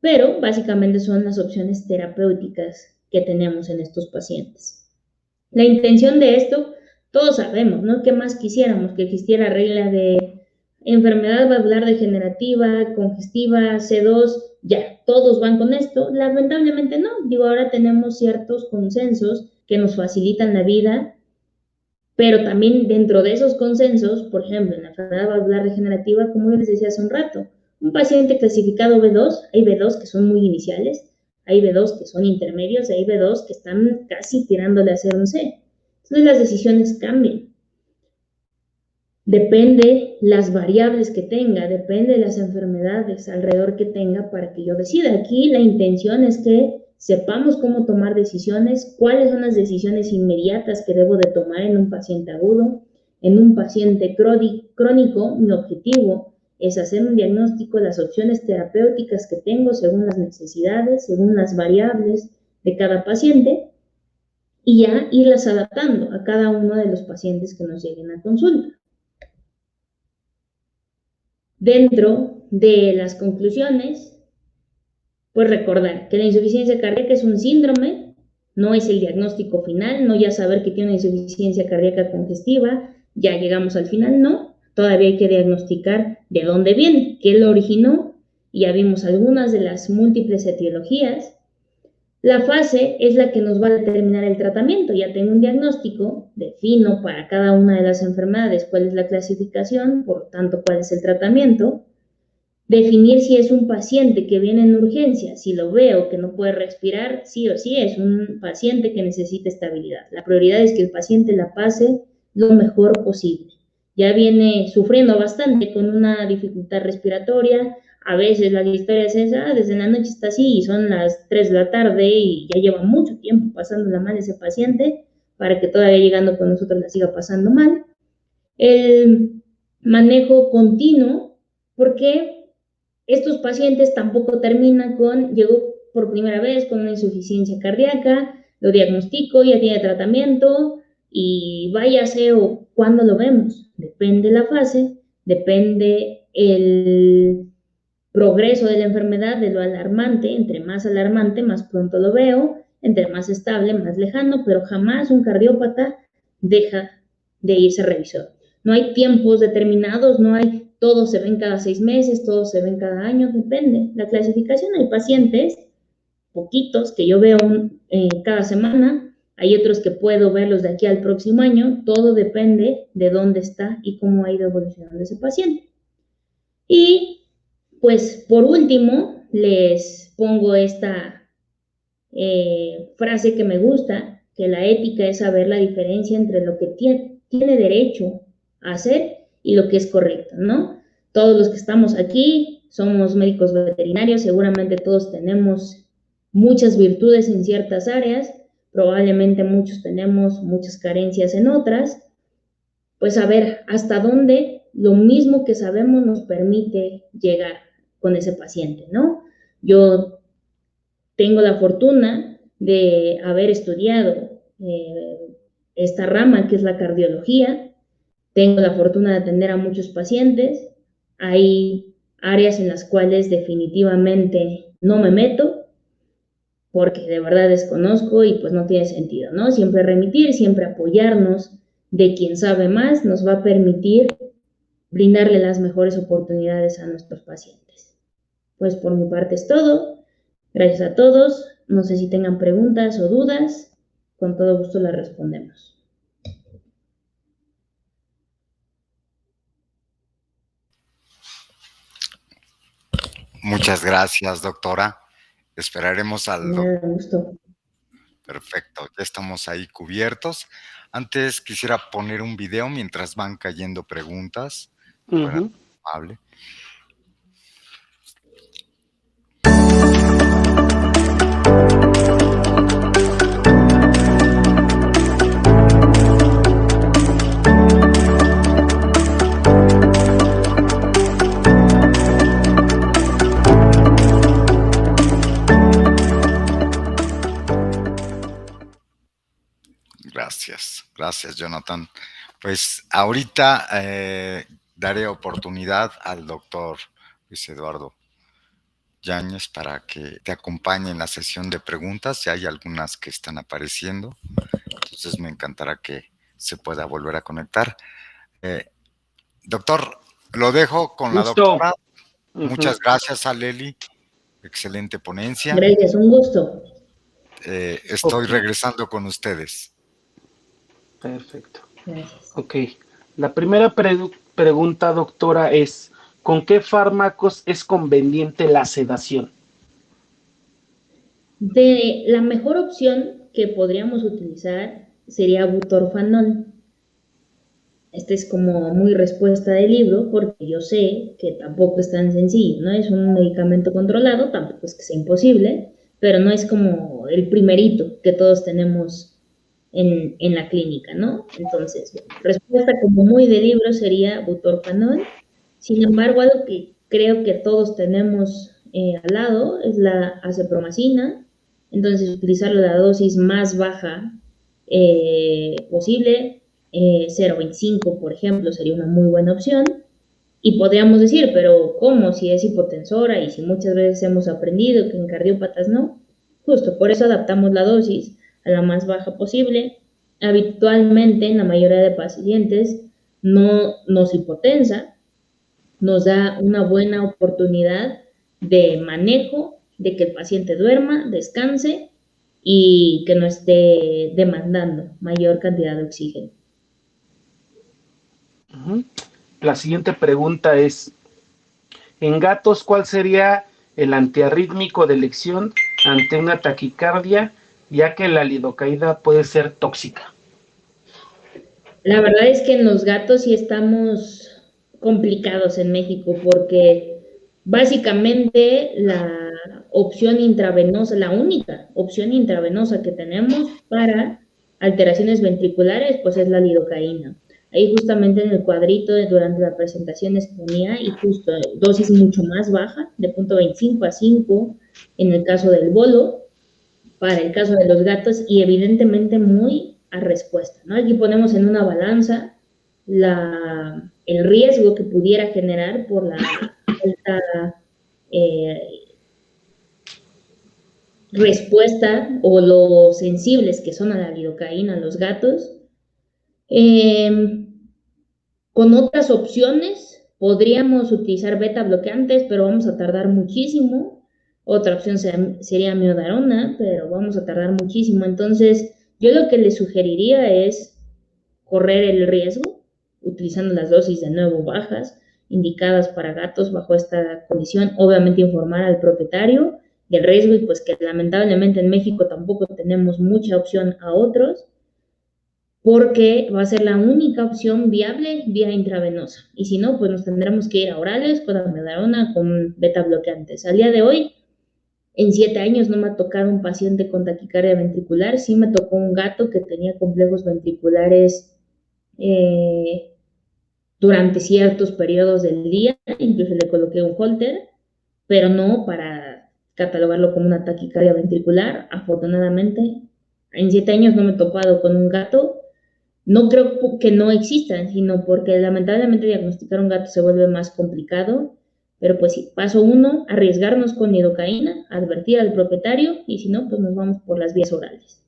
pero básicamente son las opciones terapéuticas que tenemos en estos pacientes. La intención de esto, todos sabemos, ¿no? ¿Qué más quisiéramos? Que existiera regla de enfermedad valvular degenerativa, congestiva, C2, ya, todos van con esto. Lamentablemente no, ahora tenemos ciertos consensos que nos facilitan la vida, pero también dentro de esos consensos, por ejemplo, en la enfermedad valvular degenerativa, como les decía hace un rato, un paciente clasificado B2, hay B2 que son muy iniciales, hay B2 que son intermedios, hay B2 que están casi tirándole a ser un C. Entonces las decisiones cambian. Depende las variables que tenga, depende las enfermedades alrededor que tenga para que yo decida. Aquí la intención es que sepamos cómo tomar decisiones, cuáles son las decisiones inmediatas que debo de tomar en un paciente agudo, en un paciente crónico. Mi objetivo es hacer un diagnóstico de las opciones terapéuticas que tengo según las necesidades, según las variables de cada paciente y ya irlas adaptando a cada uno de los pacientes que nos lleguen a consulta. Dentro de las conclusiones, pues recordar que la insuficiencia cardíaca es un síndrome, no es el diagnóstico final, no ya saber que tiene una insuficiencia cardíaca congestiva, ya llegamos al final, no, todavía hay que diagnosticar de dónde viene, qué lo originó, y ya vimos algunas de las múltiples etiologías. La fase es la que nos va a determinar el tratamiento. Ya tengo un diagnóstico, defino para cada una de las enfermedades cuál es la clasificación, por tanto cuál es el tratamiento. Definir si es un paciente que viene en urgencia, si lo veo que no puede respirar, sí o sí es un paciente que necesita estabilidad. La prioridad es que el paciente la pase lo mejor posible. Ya viene sufriendo bastante con una dificultad respiratoria. A veces la historia es esa, desde la noche está así y son las 3 de la tarde y ya lleva mucho tiempo pasándola mal ese paciente para que todavía llegando con nosotros la siga pasando mal. El manejo continuo, porque estos pacientes tampoco terminan llegó por primera vez con una insuficiencia cardíaca, lo diagnostico, ya tiene tratamiento y váyase o cuándo lo vemos. Depende la fase, depende el progreso de la enfermedad, de lo alarmante. Entre más alarmante, más pronto lo veo, entre más estable, más lejano, pero jamás un cardiópata deja de irse a revisor. No hay tiempos determinados, no hay, todos se ven cada 6 meses, todos se ven cada año, depende. La clasificación, hay pacientes, poquitos, que yo veo cada semana, hay otros que puedo verlos de aquí al próximo año, todo depende de dónde está y cómo ha ido evolucionando ese paciente. Y pues por último, les pongo esta frase que me gusta, que la ética es saber la diferencia entre lo que tiene derecho a hacer y lo que es correcto, ¿no? Todos los que estamos aquí somos médicos veterinarios, seguramente todos tenemos muchas virtudes en ciertas áreas, probablemente muchos tenemos muchas carencias en otras, pues a ver hasta dónde lo mismo que sabemos nos permite llegar con ese paciente, ¿no? Yo tengo la fortuna de haber estudiado esta rama que es la cardiología, tengo la fortuna de atender a muchos pacientes, hay áreas en las cuales definitivamente no me meto, porque de verdad desconozco y pues no tiene sentido, ¿no? Siempre remitir, siempre apoyarnos de quien sabe más nos va a permitir brindarle las mejores oportunidades a nuestros pacientes. Pues por mi parte es todo. Gracias a todos. No sé si tengan preguntas o dudas. Con todo gusto las respondemos. Muchas gracias, doctora. Esperaremos al Nada, gusto. Perfecto, ya estamos ahí cubiertos. Antes quisiera poner un video mientras van cayendo preguntas. Amable. Gracias, Jonathan. Pues ahorita daré oportunidad al doctor Luis Eduardo Yáñez para que te acompañe en la sesión de preguntas. Ya hay algunas que están apareciendo, entonces me encantará que se pueda volver a conectar. Doctor, lo dejo con la doctora. Muchas gracias a Leli. Excelente ponencia. Gracias, un gusto. Estoy regresando con ustedes. Perfecto. Gracias. Ok. La primera pregunta, doctora, es: ¿con qué fármacos es conveniente la sedación? La mejor opción que podríamos utilizar sería butorfanol. Esta es como muy respuesta del libro, porque yo sé que tampoco es tan sencillo, ¿no? Es un medicamento controlado, tampoco es que sea imposible, pero no es como el primerito que todos tenemos en la clínica, ¿no? Entonces, respuesta como muy de libro sería butorfanol. Sin embargo, algo que creo que todos tenemos al lado es la acepromacina. Entonces, utilizar la dosis más baja posible, 0,25, por ejemplo, sería una muy buena opción. Y podríamos decir, pero ¿cómo? Si es hipotensora y si muchas veces hemos aprendido que en cardiópatas no. Justo por eso adaptamos la dosis a la más baja posible. Habitualmente, en la mayoría de pacientes, no nos hipotensa, nos da una buena oportunidad de manejo, de que el paciente duerma, descanse y que no esté demandando mayor cantidad de oxígeno. La siguiente pregunta es: en gatos, ¿cuál sería el antiarrítmico de elección ante una taquicardia, ya que la lidocaína puede ser tóxica? La verdad es que en los gatos sí estamos complicados en México, porque básicamente la opción intravenosa, la única opción intravenosa que tenemos para alteraciones ventriculares, pues es la lidocaína. Ahí justamente en el cuadrito durante la presentación les ponía, y justo dosis mucho más baja, de 0.25 a 5 en el caso del bolo, para el caso de los gatos, y evidentemente muy a respuesta, ¿no? Aquí ponemos en una balanza el riesgo que pudiera generar por la alta respuesta o lo sensibles que son a la lidocaína los gatos. Con otras opciones podríamos utilizar beta bloqueantes, pero vamos a tardar muchísimo. Otra opción sería miodarona, pero vamos a tardar muchísimo. Entonces, yo lo que les sugeriría es correr el riesgo, utilizando las dosis de nuevo bajas, indicadas para gatos bajo esta condición. Obviamente informar al propietario del riesgo, y pues que lamentablemente en México tampoco tenemos mucha opción a otros. porque va a ser la única opción viable vía intravenosa. Y si no, pues nos tendremos que ir a orales con amiodarona, con beta bloqueantes. Al día de hoy, en 7 años no me ha tocado un paciente con taquicardia ventricular, sí me tocó un gato que tenía complejos ventriculares durante ciertos periodos del día, incluso le coloqué un holter, pero no para catalogarlo como una taquicardia ventricular. Afortunadamente, en 7 años no me he topado con un gato. No creo que no existan, sino porque lamentablemente diagnosticar un gato se vuelve más complicado. Pero pues sí, paso 1, arriesgarnos con lidocaína, advertir al propietario y si no, pues nos vamos por las vías orales.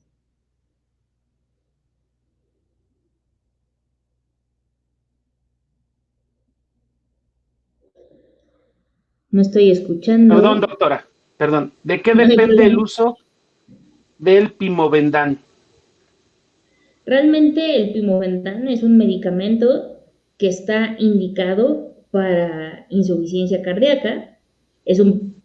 No estoy escuchando. Perdón, doctora, perdón. ¿De qué No hay depende el problema. uso del Pimovendan? Realmente el Pimovendan es un medicamento que está indicado para insuficiencia cardíaca. Es un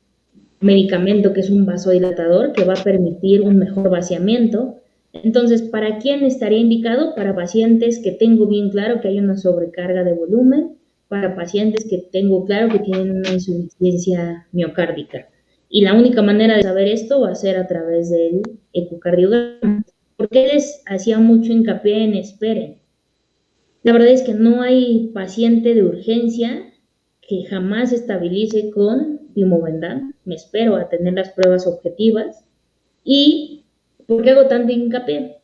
medicamento que es un vasodilatador que va a permitir un mejor vaciamiento. Entonces, ¿para quién estaría indicado? Para pacientes que tengo bien claro que hay una sobrecarga de volumen, para pacientes que tengo claro que tienen una insuficiencia miocárdica. Y la única manera de saber esto va a ser a través del ecocardiograma. Porque les hacía mucho hincapié en esperen. La verdad es que no hay paciente de urgencia que jamás estabilice con Pimovendan. Me espero a tener las pruebas objetivas. ¿Y por qué hago tanto hincapié?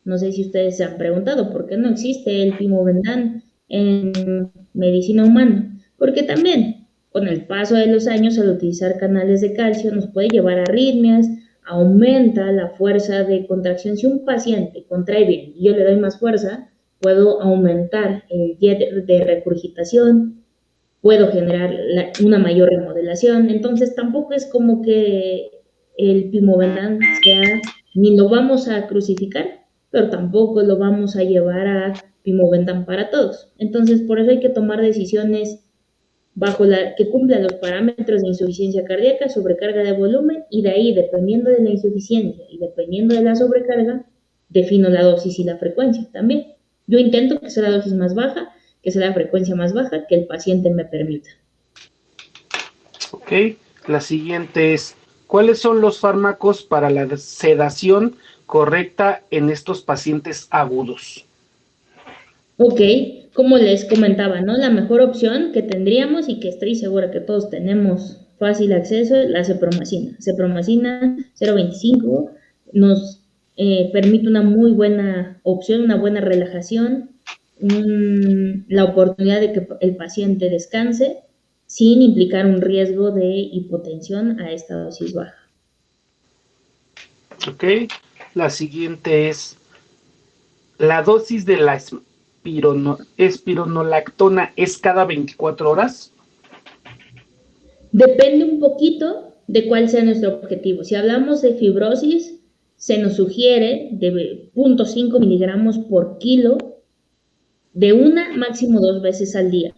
No sé si ustedes se han preguntado por qué no existe el Pimovendan en medicina humana. Porque también, con el paso de los años, al utilizar canales de calcio, nos puede llevar a arritmias, aumenta la fuerza de contracción. Si un paciente contrae bien y yo le doy más fuerza, puedo aumentar el jet de regurgitación, puedo generar una mayor remodelación. Entonces tampoco es como que el Pimovendan sea, ni lo vamos a crucificar, pero tampoco lo vamos a llevar a Pimovendan para todos. Entonces por eso hay que tomar decisiones bajo la que cumplan los parámetros de insuficiencia cardíaca, sobrecarga de volumen, y de ahí, dependiendo de la insuficiencia y dependiendo de la sobrecarga, defino la dosis y la frecuencia también. Yo intento que sea la dosis más baja, que sea la frecuencia más baja que el paciente me permita. Ok, la siguiente es, ¿cuáles son los fármacos para la sedación correcta en estos pacientes agudos? Ok, como les comentaba, ¿no? La mejor opción que tendríamos y que estoy segura que todos tenemos fácil acceso es la cepromacina. Cepromacina 0.25 nos permite una muy buena opción, una buena relajación, la oportunidad de que el paciente descanse sin implicar un riesgo de hipotensión a esta dosis baja. Ok, la siguiente es, ¿la dosis de la espironolactona es cada 24 horas? Depende un poquito de cuál sea nuestro objetivo. Si hablamos de fibrosis, se nos sugiere de 0.5 miligramos por kilo de una, máximo 2 veces al día.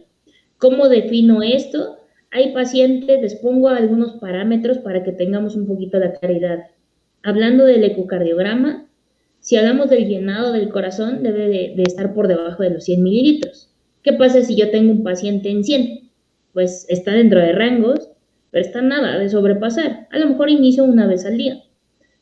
¿Cómo defino esto? Hay pacientes, les pongo algunos parámetros para que tengamos un poquito la claridad. Hablando del ecocardiograma, si hablamos del llenado del corazón, debe de estar por debajo de los 100 mililitros. ¿Qué pasa si yo tengo un paciente en 100? Pues está dentro de rangos, pero está nada de sobrepasar. A lo mejor inicio una vez al día.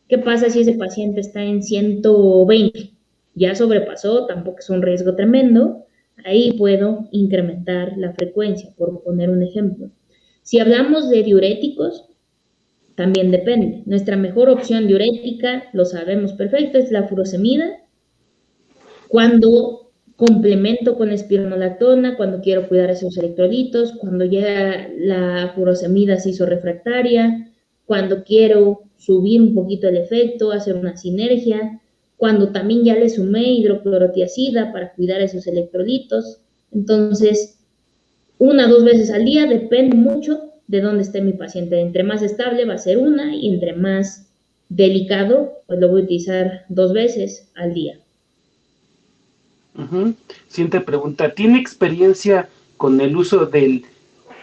¿Qué pasa si ese paciente está en 120? Ya sobrepasó, tampoco es un riesgo tremendo. Ahí puedo incrementar la frecuencia, por poner un ejemplo. Si hablamos de diuréticos, también depende. Nuestra mejor opción diurética, lo sabemos perfecto, es la furosemida. Cuando complemento con espironolactona, cuando quiero cuidar esos electrolitos, cuando ya la furosemida se hizo refractaria, cuando quiero subir un poquito el efecto, hacer una sinergia, cuando también ya le sumé hidroclorotiazida para cuidar esos electrolitos. Entonces, 1 o 2 veces al día, depende mucho de dónde esté mi paciente. Entre más estable va a ser una y entre más delicado, pues lo voy a utilizar 2 veces al día. Siguiente pregunta, ¿tiene experiencia con el uso del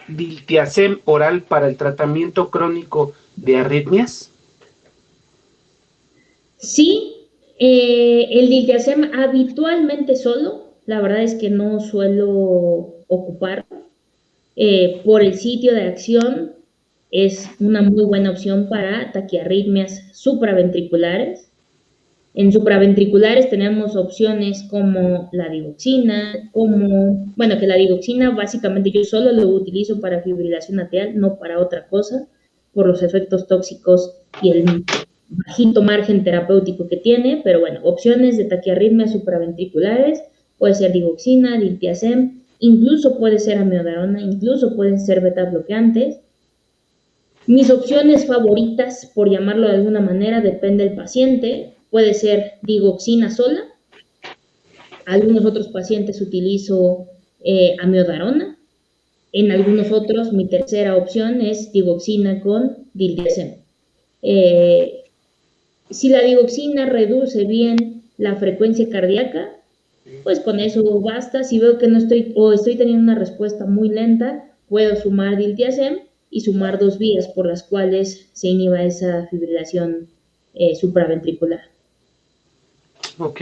diltiazem oral para el tratamiento crónico de arritmias? Sí, El diltiazem habitualmente solo, la verdad es que no suelo ocupar. Por el sitio de acción es una muy buena opción para taquiarritmias supraventriculares. En supraventriculares tenemos opciones como la digoxina, que la digoxina básicamente yo solo lo utilizo para fibrilación atrial, no para otra cosa, por los efectos tóxicos y el bajito margen terapéutico que tiene, pero bueno, opciones de taquiarritmias supraventriculares, puede ser digoxina, diltiazem, incluso puede ser amiodarona, incluso pueden ser beta bloqueantes. Mis opciones favoritas, por llamarlo de alguna manera, depende del paciente, puede ser digoxina sola, algunos otros pacientes utilizo amiodarona, en algunos otros mi tercera opción es digoxina con diltiazem. Si la digoxina reduce bien la frecuencia cardíaca, pues con eso basta. Si veo que no estoy teniendo una respuesta muy lenta, puedo sumar diltiazem y sumar 2 vías por las cuales se inhiba esa fibrilación supraventricular. Ok,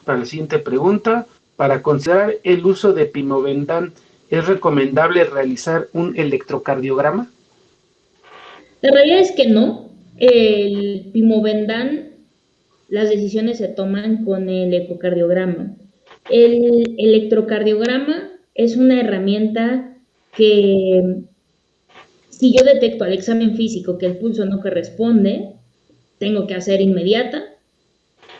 para la siguiente pregunta, para considerar el uso de pimobendan, ¿es recomendable realizar un electrocardiograma? La realidad es que no. El pimobendan, las decisiones se toman con el ecocardiograma. El electrocardiograma es una herramienta que, si yo detecto al examen físico que el pulso no corresponde, tengo que hacer inmediata,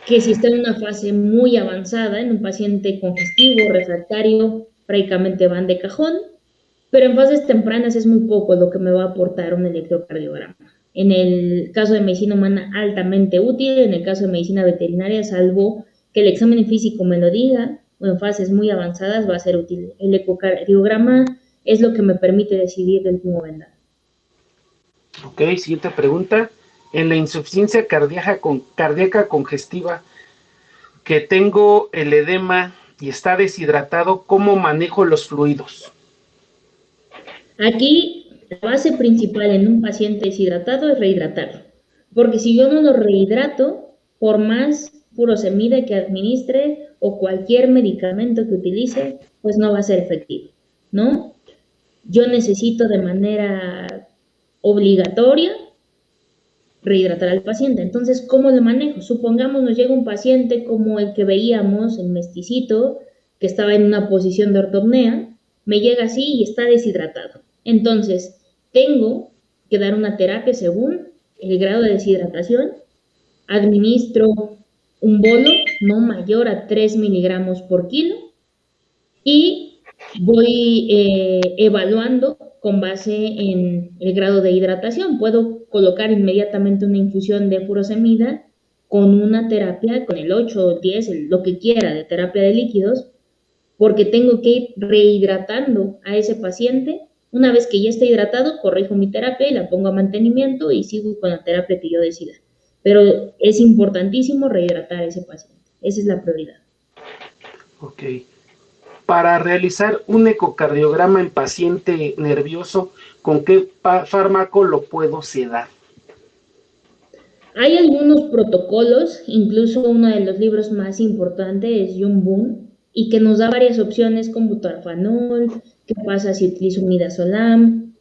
que si está en una fase muy avanzada, en un paciente congestivo, refractario, prácticamente van de cajón, pero en fases tempranas es muy poco lo que me va a aportar un electrocardiograma. En el caso de medicina humana, altamente útil. En el caso de medicina veterinaria, salvo que el examen físico me lo diga, o en fases muy avanzadas, va a ser útil. El ecocardiograma es lo que me permite decidir del pimobendan. Ok, siguiente pregunta. En la insuficiencia cardíaca congestiva, que tengo el edema y está deshidratado, ¿cómo manejo los fluidos? Aquí, la base principal en un paciente deshidratado es rehidratarlo. Porque si yo no lo rehidrato, por más furosemida que administre o cualquier medicamento que utilice, pues no va a ser efectivo, ¿no? Yo necesito de manera obligatoria rehidratar al paciente. Entonces, ¿cómo lo manejo? Supongamos nos llega un paciente como el que veíamos, el mesticito, que estaba en una posición de ortopnea, me llega así y está deshidratado. Entonces, tengo que dar una terapia según el grado de deshidratación, administro un bolo no mayor a 3 miligramos por kilo y voy evaluando con base en el grado de hidratación. Puedo colocar inmediatamente una infusión de furosemida con una terapia, con el 8 o 10, lo que quiera de terapia de líquidos, porque tengo que ir rehidratando a ese paciente. Una vez que ya esté hidratado, corrijo mi terapia y la pongo a mantenimiento y sigo con la terapia que yo decida. Pero es importantísimo rehidratar a ese paciente. Esa es la prioridad. Ok. Para realizar un ecocardiograma en paciente nervioso, ¿con qué fármaco lo puedo sedar? Hay algunos protocolos, incluso uno de los libros más importantes es John Boone, y que nos da varias opciones con butalfanol, qué pasa si utilizo midazolam.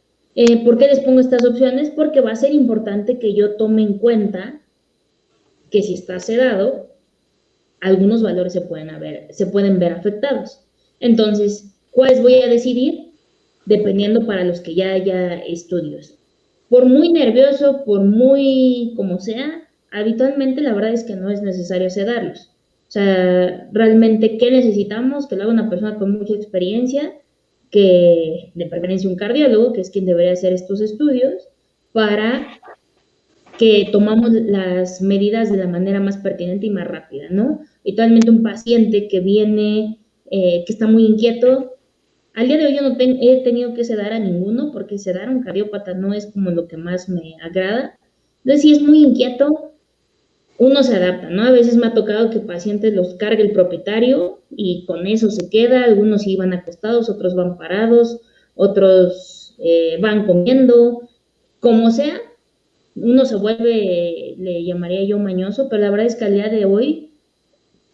¿Por qué les pongo estas opciones? Porque va a ser importante que yo tome en cuenta que si está sedado, algunos valores se pueden ver afectados. Entonces, ¿cuáles voy a decidir? Dependiendo para los que ya haya estudios. Por muy nervioso, por muy como sea, habitualmente la verdad es que no es necesario sedarlos. O sea, realmente, ¿qué necesitamos? Que lo haga una persona con mucha experiencia, que de preferencia un cardiólogo, que es quien debería hacer estos estudios, para que tomamos las medidas de la manera más pertinente y más rápida, ¿no? Habitualmente un paciente que viene, que está muy inquieto, al día de hoy yo no he tenido que sedar a ninguno, porque sedar a un cardiópata no es como lo que más me agrada. Entonces, si es muy inquieto, uno se adapta, ¿no? A veces me ha tocado que pacientes los cargue el propietario y con eso se queda. Algunos sí van acostados, otros van parados, otros van comiendo, como sea. Uno se vuelve, le llamaría yo mañoso, pero la verdad es que al día de hoy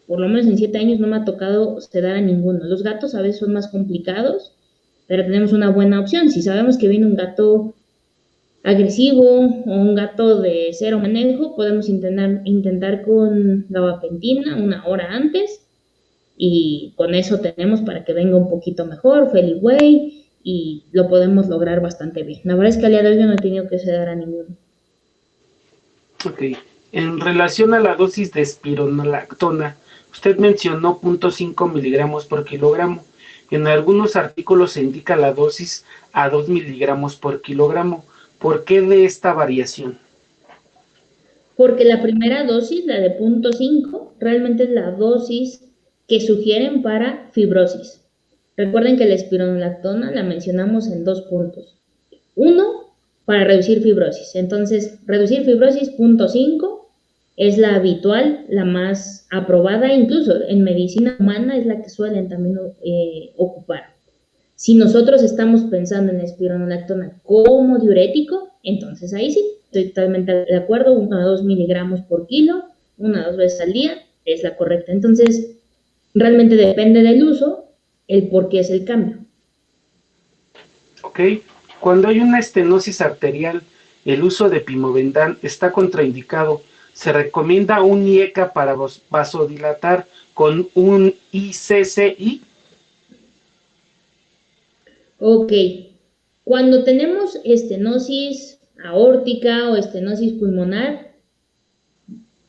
por lo menos en 7 años no me ha tocado sedar a ninguno. Los gatos a veces son más complicados, pero tenemos una buena opción. Si sabemos que viene un gato agresivo o un gato de cero manejo, podemos intentar con gabapentina 1 hora antes, y con eso tenemos para que venga un poquito mejor, Feliway, y lo podemos lograr bastante bien. La verdad es que al día de hoy yo no he tenido que sedar a ninguno. Ok. En relación a la dosis de espironolactona, usted mencionó 0.5 miligramos por kilogramo. En algunos artículos se indica la dosis a 2 miligramos por kilogramo. ¿Por qué de esta variación? Porque la primera dosis, la de 0.5, realmente es la dosis que sugieren para fibrosis. Recuerden que la espironolactona la mencionamos en 2 puntos. Uno, para reducir fibrosis. Entonces, reducir fibrosis 0.5 es la habitual, la más aprobada, incluso en medicina humana es la que suelen también ocupar. Si nosotros estamos pensando en la espironolactona como diurético, entonces ahí sí, estoy totalmente de acuerdo, 1 a 2 miligramos por kilo, 1 a 2 veces al día, es la correcta. Entonces, realmente depende del uso, el por qué es el cambio. Ok. Cuando hay una estenosis arterial, el uso de pimobendan está contraindicado. Se recomienda un IECA para vasodilatar con un ICCI. Ok, cuando tenemos estenosis aórtica o estenosis pulmonar,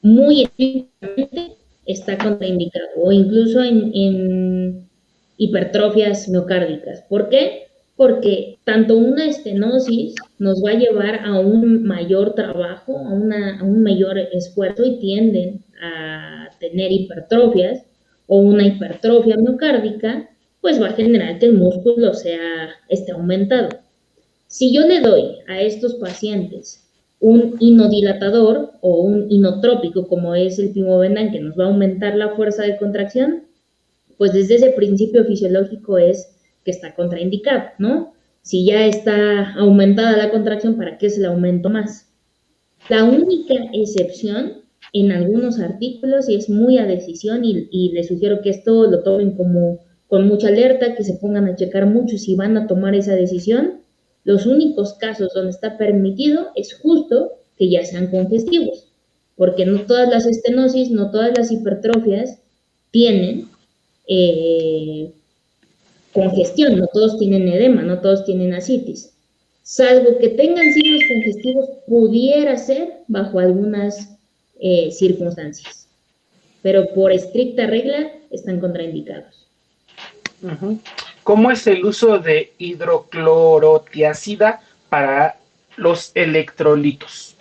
muy estrictamente está contraindicado, o incluso en hipertrofias miocárdicas. ¿Por qué? Porque tanto una estenosis nos va a llevar a un mayor trabajo, a un mayor esfuerzo, y tienden a tener hipertrofias, o una hipertrofia miocárdica, pues va a generar que el músculo esté aumentado. Si yo le doy a estos pacientes un inodilatador o un inotrópico, como es el pimobendan, que nos va a aumentar la fuerza de contracción, pues desde ese principio fisiológico es que está contraindicado, ¿no? Si ya está aumentada la contracción, ¿para qué se la aumento más? La única excepción en algunos artículos, y es muy a decisión, y les sugiero que esto lo tomen como con mucha alerta, que se pongan a checar mucho si van a tomar esa decisión. Los únicos casos donde está permitido es justo que ya sean congestivos, porque no todas las estenosis, no todas las hipertrofias tienen congestión, no todos tienen edema, no todos tienen ascitis. Salvo que tengan signos congestivos, pudiera ser bajo algunas circunstancias, pero por estricta regla están contraindicados. ¿Cómo es el uso de hidroclorotiazida para los electrolitos?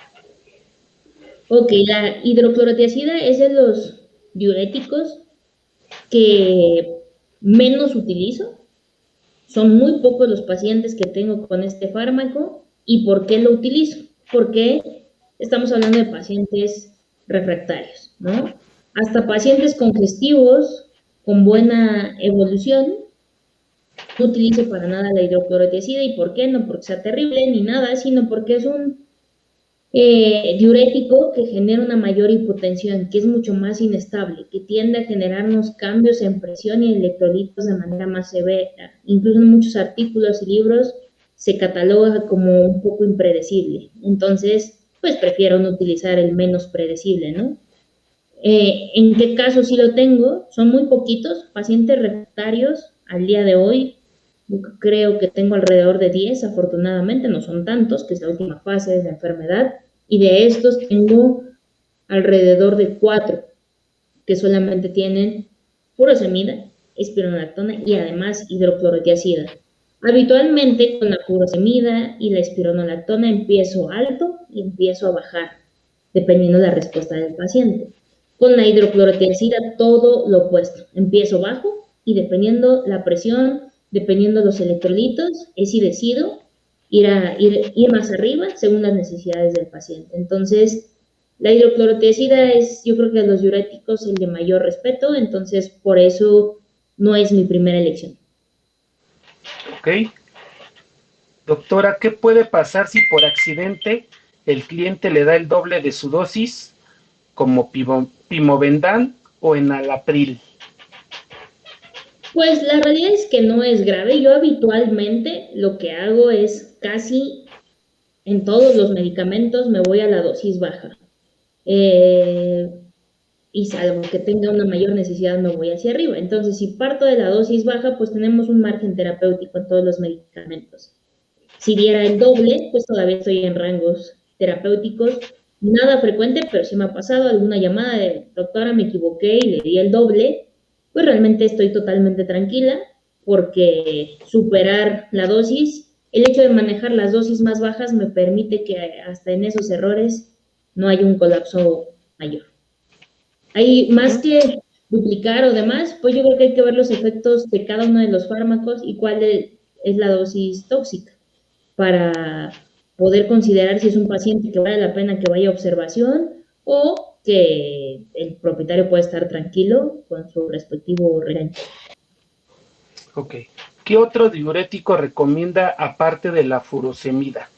Ok, la hidroclorotiazida es de los diuréticos que menos utilizo. Son muy pocos los pacientes que tengo con este fármaco. ¿Y por qué lo utilizo? Porque estamos hablando de pacientes refractarios, ¿no? Hasta pacientes congestivos con buena evolución no utilizo para nada la hidroclorotiazida. ¿Y por qué? No porque sea terrible ni nada, sino porque es un diurético que genera una mayor hipotensión, que es mucho más inestable, que tiende a generarnos cambios en presión y electrolitos de manera más severa. Incluso en muchos artículos y libros se cataloga como un poco impredecible. Entonces, pues prefiero no utilizar el menos predecible, ¿no? ¿En qué caso sí lo tengo? Son muy poquitos pacientes refractarios al día de hoy. Yo creo que tengo alrededor de 10, afortunadamente, no son tantos, que es la última fase de la enfermedad, y de estos tengo alrededor de 4 que solamente tienen furosemida, espironolactona y además hidroclorotiazida. Habitualmente con la furosemida y la espironolactona empiezo alto y empiezo a bajar, dependiendo de la respuesta del paciente. Con la hidroclorotiazida todo lo opuesto, empiezo bajo y dependiendo la presión, dependiendo los electrolitos, es si decido ir más arriba según las necesidades del paciente. Entonces, la hidroclorotiazida es, yo creo que de los diuréticos, el de mayor respeto, entonces por eso no es mi primera elección. Ok. Doctora, ¿qué puede pasar si por accidente el cliente le da el doble de su dosis, como pimobendan, o enalapril? Pues la realidad es que no es grave. Yo habitualmente lo que hago es casi en todos los medicamentos me voy a la dosis baja. Y salvo que tenga una mayor necesidad me voy hacia arriba. Entonces, si parto de la dosis baja, pues tenemos un margen terapéutico en todos los medicamentos. Si diera el doble, pues todavía estoy en rangos terapéuticos. Nada frecuente, pero sí me ha pasado alguna llamada de doctora, me equivoqué y le di el doble. Pues realmente estoy totalmente tranquila porque superar la dosis, el hecho de manejar las dosis más bajas me permite que hasta en esos errores no haya un colapso mayor. Hay más que duplicar o demás, pues yo creo que hay que ver los efectos de cada uno de los fármacos y cuál es la dosis tóxica para poder considerar si es un paciente que vale la pena que vaya a observación o que el propietario puede estar tranquilo con su respectivo regaño. Ok. ¿Qué otro diurético recomienda aparte de la furosemida?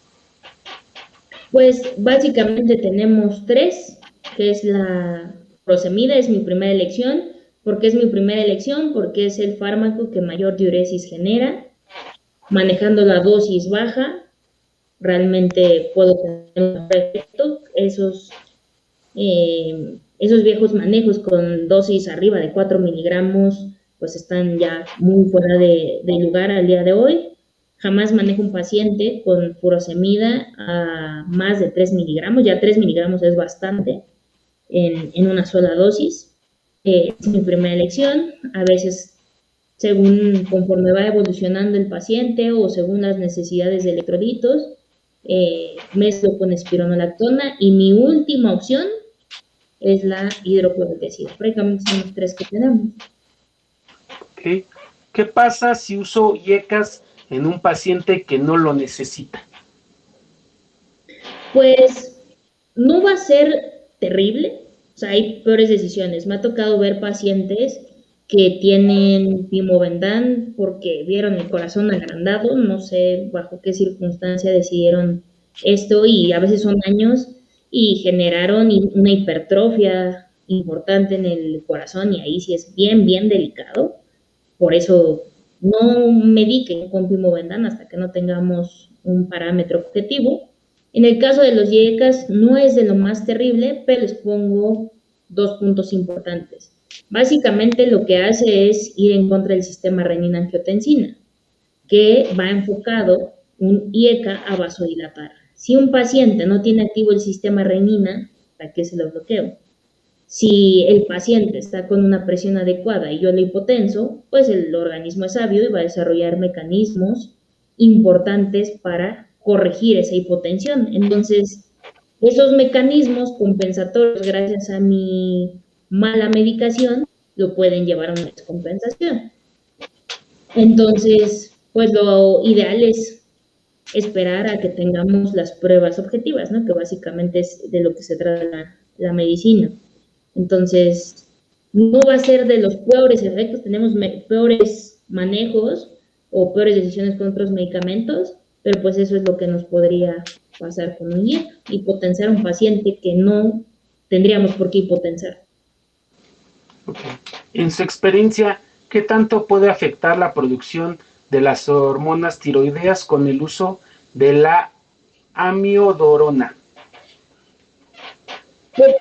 Pues básicamente tenemos 3, que es la furosemida, es mi primera elección. ¿Por qué es mi primera elección? Porque es el fármaco que mayor diuresis genera. Manejando la dosis baja, realmente puedo tener un efecto. Esos viejos manejos con dosis arriba de 4 miligramos, pues están ya muy fuera de lugar al día de hoy. Jamás manejo un paciente con furosemida a más de 3 miligramos, ya 3 miligramos es bastante en una sola dosis. Es mi primera elección. A veces, conforme va evolucionando el paciente o según las necesidades de electrolitos, mezclo con espironolactona y mi última opción es la hidrocloroticida. Prácticamente son los 3 que tenemos. Okay. ¿Qué pasa si uso IECAS en un paciente que no lo necesita? Pues no va a ser terrible, o sea, hay peores decisiones. Me ha tocado ver pacientes que tienen Pimovendan porque vieron el corazón agrandado, no sé bajo qué circunstancia decidieron esto y a veces son años y generaron una hipertrofia importante en el corazón y ahí sí es bien, bien delicado. Por eso no mediquen con Pimovendan hasta que no tengamos un parámetro objetivo. En el caso de los IECAS no es de lo más terrible, pero les pongo 2 puntos importantes. Básicamente lo que hace es ir en contra del sistema renina-angiotensina, que va enfocado un IECA a vasodilatar. Si un paciente no tiene activo el sistema renina, ¿para qué se lo bloqueo? Si el paciente está con una presión adecuada y yo lo hipotenso, pues el organismo es sabio y va a desarrollar mecanismos importantes para corregir esa hipotensión. Entonces, esos mecanismos compensatorios, gracias a mi mala medicación, lo pueden llevar a una descompensación. Entonces, pues lo ideal es esperar a que tengamos las pruebas objetivas, ¿no? Que básicamente es de lo que se trata la medicina. Entonces, no va a ser de los peores efectos, tenemos peores manejos o peores decisiones con otros medicamentos, pero pues eso es lo que nos podría pasar con un IECA, hipotensar a un paciente que no tendríamos por qué hipotensar. Okay. En su experiencia, ¿qué tanto puede afectar la producción de las hormonas tiroideas con el uso de la amiodarona? Pues,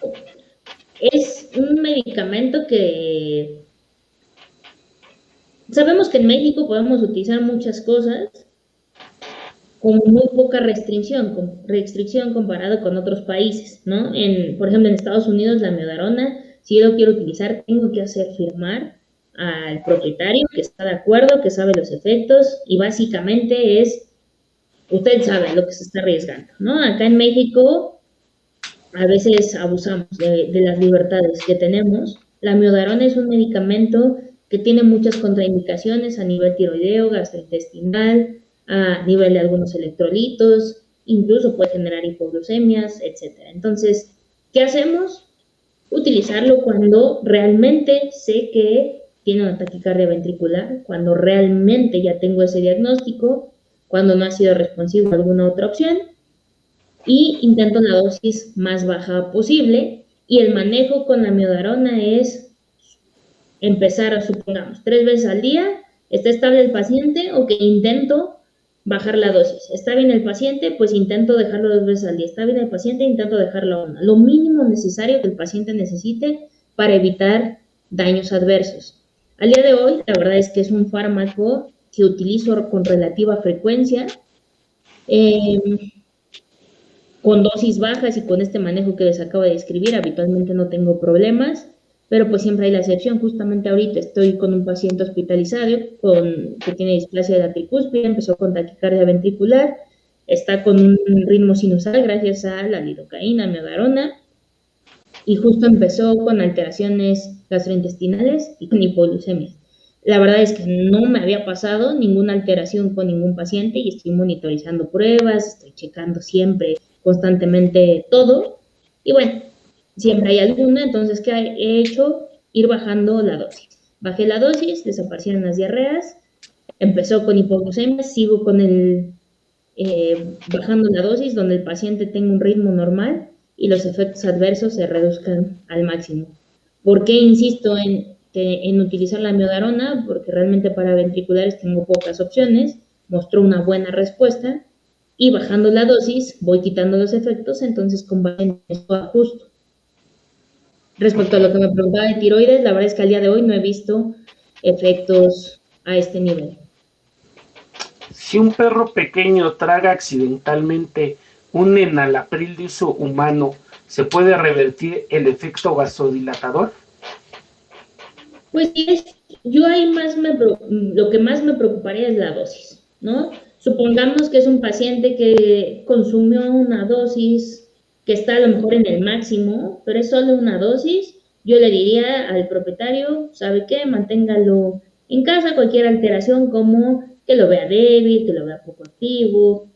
es un medicamento que sabemos que en México podemos utilizar muchas cosas con muy poca restricción comparado con otros países, ¿no? Por ejemplo, en Estados Unidos la amiodarona, si yo lo quiero utilizar, tengo que hacer firmar al propietario que está de acuerdo, que sabe los efectos y básicamente usted sabe lo que se está arriesgando, ¿no? Acá en México a veces abusamos de las libertades que tenemos. La amiodarona es un medicamento que tiene muchas contraindicaciones a nivel tiroideo, gastrointestinal, a nivel de algunos electrolitos, incluso puede generar hipoglucemias, etc. Entonces, ¿qué hacemos? Utilizarlo cuando realmente sé que tiene una taquicardia ventricular, cuando realmente ya tengo ese diagnóstico, cuando no ha sido responsivo a alguna otra opción, y intento la dosis más baja posible, y el manejo con la amiodarona es empezar, supongamos, 3 veces al día, está estable el paciente, ok, intento bajar la dosis. Está bien el paciente, pues intento dejarlo 2 veces al día. Está bien el paciente, intento dejarlo 1. Lo mínimo necesario que el paciente necesite para evitar daños adversos. Al día de hoy, la verdad es que es un fármaco que utilizo con relativa frecuencia, con dosis bajas y con este manejo que les acabo de describir, habitualmente no tengo problemas, pero pues siempre hay la excepción. Justamente ahorita estoy con un paciente hospitalizado que tiene displasia de la tricúspide, empezó con taquicardia ventricular, está con un ritmo sinusal gracias a la lidocaína, miodarona, y justo empezó con alteraciones gastrointestinales y con hipoglucemia. La verdad es que no me había pasado ninguna alteración con ningún paciente y estoy monitorizando pruebas, estoy checando siempre, constantemente todo. Y bueno, siempre hay alguna, entonces, ¿qué he hecho? Ir bajando la dosis. Bajé la dosis, desaparecieron las diarreas, empezó con hipoglucemia, sigo con bajando la dosis, donde el paciente tenga un ritmo normal y los efectos adversos se reduzcan al máximo. ¿Por qué insisto en utilizar la miodarona? Porque realmente para ventriculares tengo pocas opciones, mostró una buena respuesta, y bajando la dosis voy quitando los efectos, entonces con base en esto ajusto. Respecto a lo que me preguntaba de tiroides, la verdad es que al día de hoy no he visto efectos a este nivel. Si un perro pequeño traga accidentalmente un enalapril de uso humano, ¿se puede revertir el efecto vasodilatador? Pues yo ahí lo que más me preocuparía es la dosis, ¿no? Supongamos que es un paciente que consumió una dosis que está a lo mejor en el máximo, pero es solo una dosis. Yo le diría al propietario, ¿sabe qué? Manténgalo en casa, cualquier alteración como que lo vea débil, que lo vea poco activo,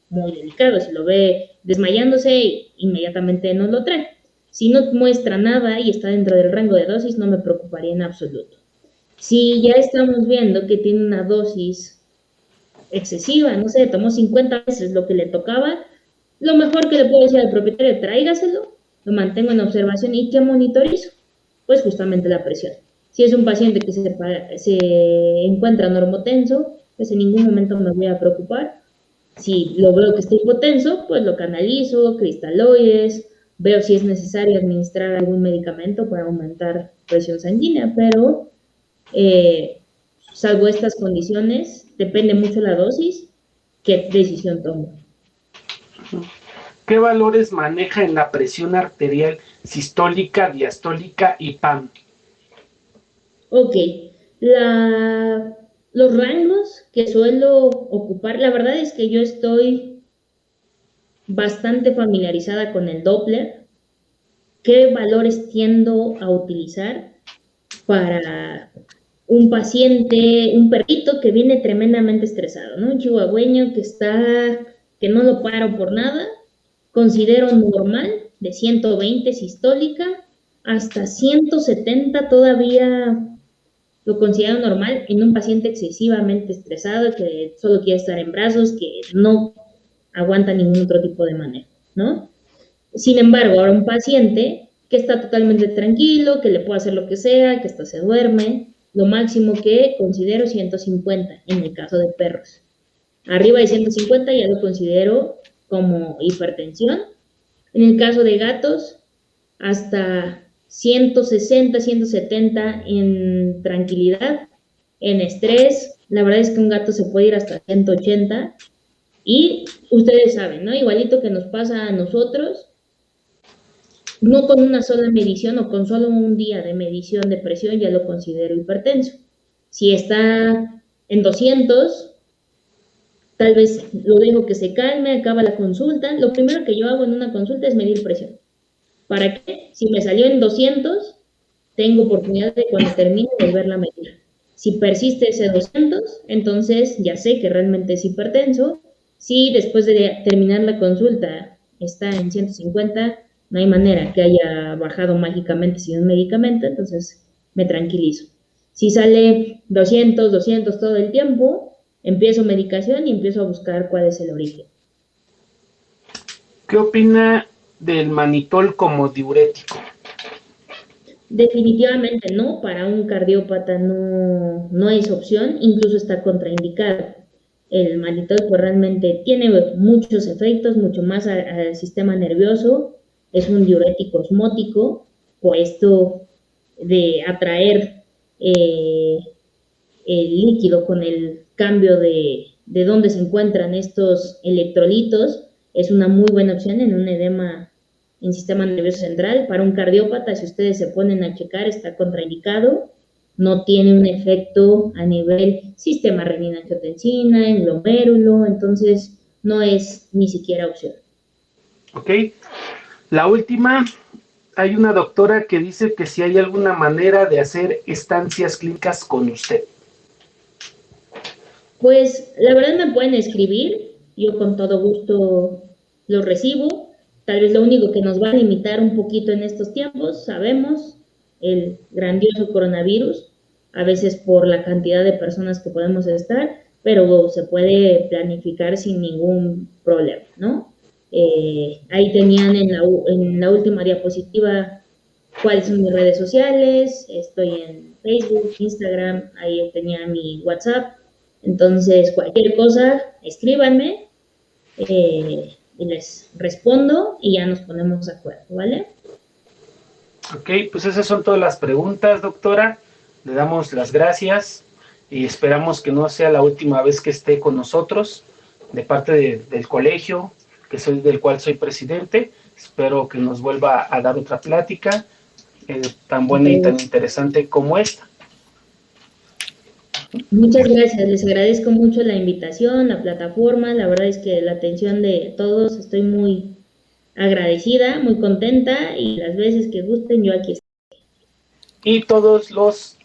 muy delicado. Si lo ve desmayándose, inmediatamente no lo trae. Si no muestra nada y está dentro del rango de dosis, no me preocuparía en absoluto. Si ya estamos viendo que tiene una dosis excesiva, no sé, tomó 50 veces lo que le tocaba, lo mejor que le puedo decir al propietario, tráigaselo, lo mantengo en observación y ¿qué monitorizo? Pues justamente la presión. Si es un paciente que se encuentra normotenso, pues en ningún momento me voy a preocupar. Si lo veo que está hipotenso, pues lo canalizo, cristaloides, veo si es necesario administrar algún medicamento para aumentar presión sanguínea, pero salvo estas condiciones, depende mucho la dosis, qué decisión tomo. ¿Qué valores maneja en la presión arterial sistólica, diastólica y PAM? Ok, los rangos que suelo ocupar, la verdad es que yo estoy bastante familiarizada con el Doppler. ¿Qué valores tiendo a utilizar para un paciente, un perrito que viene tremendamente estresado, ¿no? Un chihuahueño que no lo paro por nada? Considero normal de 120 sistólica hasta 170 todavía lo considero normal en un paciente excesivamente estresado que solo quiere estar en brazos, que no aguanta ningún otro tipo de manejo, ¿no? Sin embargo, ahora un paciente que está totalmente tranquilo, que le puede hacer lo que sea, que hasta se duerme, lo máximo que considero 150 en el caso de perros. Arriba de 150 ya lo considero como hipertensión. En el caso de gatos, hasta 160, 170 en tranquilidad. En estrés, la verdad es que un gato se puede ir hasta 180. Y ustedes saben, ¿no? Igualito que nos pasa a nosotros, no con una sola medición o con solo un día de medición de presión ya lo considero hipertenso. Si está en 200, tal vez lo dejo que se calme, acaba la consulta. Lo primero que yo hago en una consulta es medir presión. ¿Para qué? Si me salió en 200, tengo oportunidad de cuando termine volverla a medir. Si persiste ese 200, entonces ya sé que realmente es hipertenso. Si después de terminar la consulta está en 150, no hay manera que haya bajado mágicamente sin un medicamento, entonces me tranquilizo. Si sale 200, 200 todo el tiempo, empiezo medicación y empiezo a buscar cuál es el origen. ¿Qué opina del manitol como diurético? Definitivamente no, para un cardiópata no es opción, incluso está contraindicado. El malitol pues realmente tiene muchos efectos, mucho más al sistema nervioso, es un diurético osmótico, puesto de atraer el líquido con el cambio de dónde se encuentran estos electrolitos, es una muy buena opción en un edema en sistema nervioso central. Para un cardiópata, si ustedes se ponen a checar, está contraindicado, no tiene un efecto a nivel sistema renina-angiotensina, en glomérulo, entonces no es ni siquiera opción. Ok. La última, hay una doctora que dice que si hay alguna manera de hacer estancias clínicas con usted. Pues la verdad me pueden escribir, yo con todo gusto lo recibo. Tal vez lo único que nos va a limitar un poquito en estos tiempos, sabemos, el grandioso coronavirus, a veces por la cantidad de personas que podemos estar, pero se puede planificar sin ningún problema, ¿no? Ahí tenían en la última diapositiva cuáles son mis redes sociales, estoy en Facebook, Instagram, ahí tenía mi WhatsApp, entonces cualquier cosa, escríbanme y les respondo y ya nos ponemos de acuerdo, ¿vale? Ok, pues esas son todas las preguntas, doctora. Le damos las gracias y esperamos que no sea la última vez que esté con nosotros de parte del colegio, del cual soy presidente. Espero que nos vuelva a dar otra plática tan buena y tan interesante como esta. Muchas gracias, les agradezco mucho la invitación, la plataforma, la verdad es que la atención de todos, estoy muy agradecida, muy contenta y las veces que gusten yo aquí estoy. Y todos los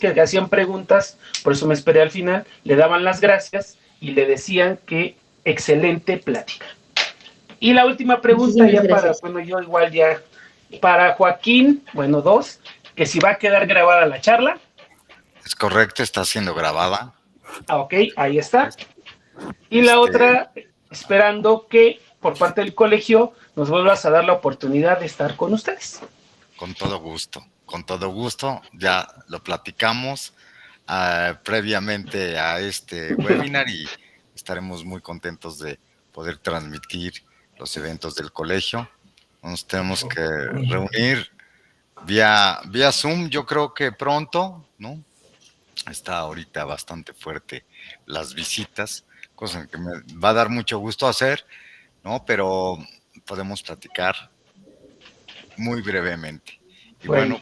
que hacían preguntas, por eso me esperé al final, le daban las gracias y le decían que excelente plática. Y la última pregunta ya para, bueno, yo igual ya, para Joaquín, bueno, dos, que si va a quedar grabada la charla. Es correcto, está siendo grabada. Ok, ahí está. Y la otra, esperando que por parte del colegio nos vuelvas a dar la oportunidad de estar con ustedes. Con todo gusto, ya lo platicamos previamente a este webinar y estaremos muy contentos de poder transmitir los eventos del colegio. Nos tenemos que reunir vía Zoom, yo creo que pronto, ¿no? Está ahorita bastante fuerte las visitas, cosa que me va a dar mucho gusto hacer, ¿no? Pero podemos platicar muy brevemente. Y bueno,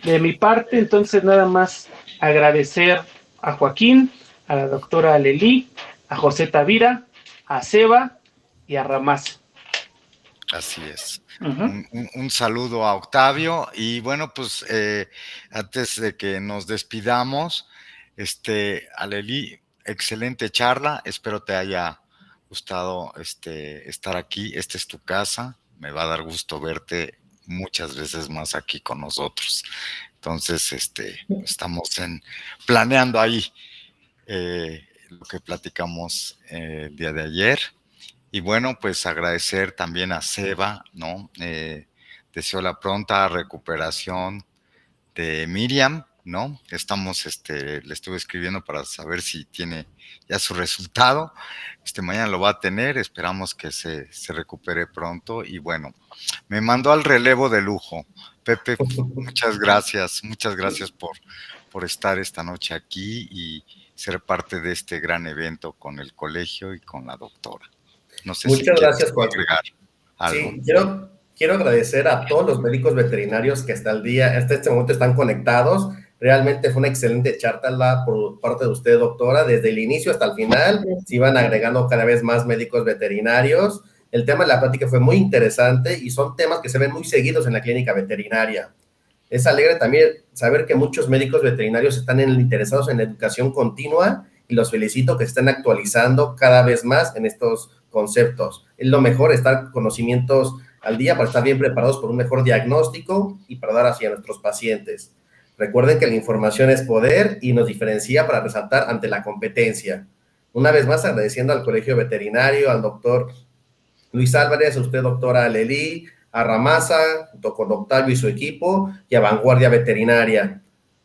de mi parte, entonces nada más agradecer a Joaquín, a la doctora Alelí, a José Tavira, a Seba y a Ramaz. Así es. Un saludo a Octavio y bueno, pues antes de que nos despidamos, Alelí, excelente charla, espero te haya gustado estar aquí, esta es tu casa, me va a dar gusto verte muchas veces más aquí con nosotros. Entonces, estamos planeando ahí lo que platicamos el día de ayer. Y bueno, pues agradecer también a Seba, ¿no? Deseo la pronta recuperación de Miriam, ¿no? Estamos, le estuve escribiendo para saber si tiene ya su resultado. Mañana lo va a tener, esperamos que se recupere pronto. Y bueno, me mandó al relevo de lujo. Pepe, muchas gracias por estar esta noche aquí y ser parte de este gran evento con el colegio y con la doctora. No sé Muchas gracias, Juan. Algo. Sí, quiero agradecer a todos los médicos veterinarios que hasta este momento están conectados. Realmente fue una excelente charla por parte de usted, doctora. Desde el inicio hasta el final se iban agregando cada vez más médicos veterinarios. El tema de la plática fue muy interesante y son temas que se ven muy seguidos en la clínica veterinaria. Es alegre también saber que muchos médicos veterinarios están interesados en la educación continua y los felicito que se estén actualizando cada vez más en estos conceptos. Es lo mejor estar conocimientos al día para estar bien preparados por un mejor diagnóstico y para dar hacia nuestros pacientes. Recuerden que la información es poder y nos diferencia para resaltar ante la competencia. Una vez más, agradeciendo al Colegio Veterinario, al doctor Luis Álvarez, a usted, doctora Alelí, a Ramasa, junto con Octavio y su equipo, y a Vanguardia Veterinaria.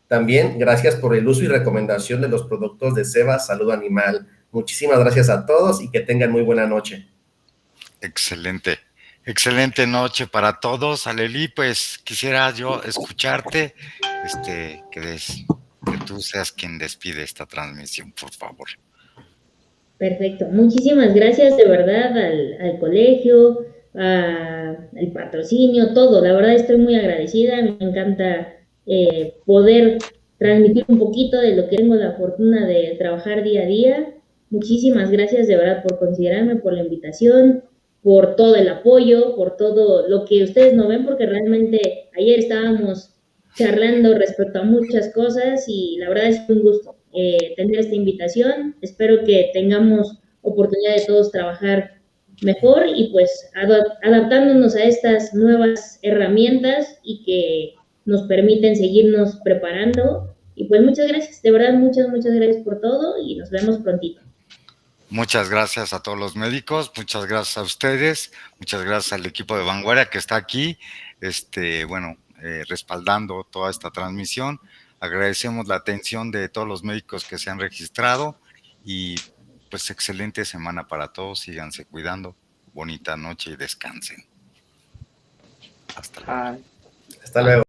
También gracias por el uso y recomendación de los productos de Ceba Salud Animal. Muchísimas gracias a todos y que tengan muy buena noche. Excelente. Excelente noche para todos. Aleli, pues quisiera yo escucharte, que tú seas quien despide esta transmisión, por favor. Perfecto. Muchísimas gracias de verdad al colegio, al patrocinio, todo. La verdad estoy muy agradecida. Me encanta poder transmitir un poquito de lo que tengo la fortuna de trabajar día a día. Muchísimas gracias de verdad por considerarme, por la invitación, por todo el apoyo, por todo lo que ustedes no ven, porque realmente ayer estábamos charlando respecto a muchas cosas y la verdad es un gusto tener esta invitación. Espero que tengamos oportunidad de todos trabajar mejor y pues adaptándonos a estas nuevas herramientas y que nos permiten seguirnos preparando. Y pues muchas gracias, de verdad, muchas gracias por todo y nos vemos prontito. Muchas gracias a todos los médicos, muchas gracias a ustedes, muchas gracias al equipo de Vanguardia que está aquí, respaldando toda esta transmisión. Agradecemos la atención de todos los médicos que se han registrado y pues excelente semana para todos, síganse cuidando, bonita noche y descansen. Hasta luego. Hasta luego.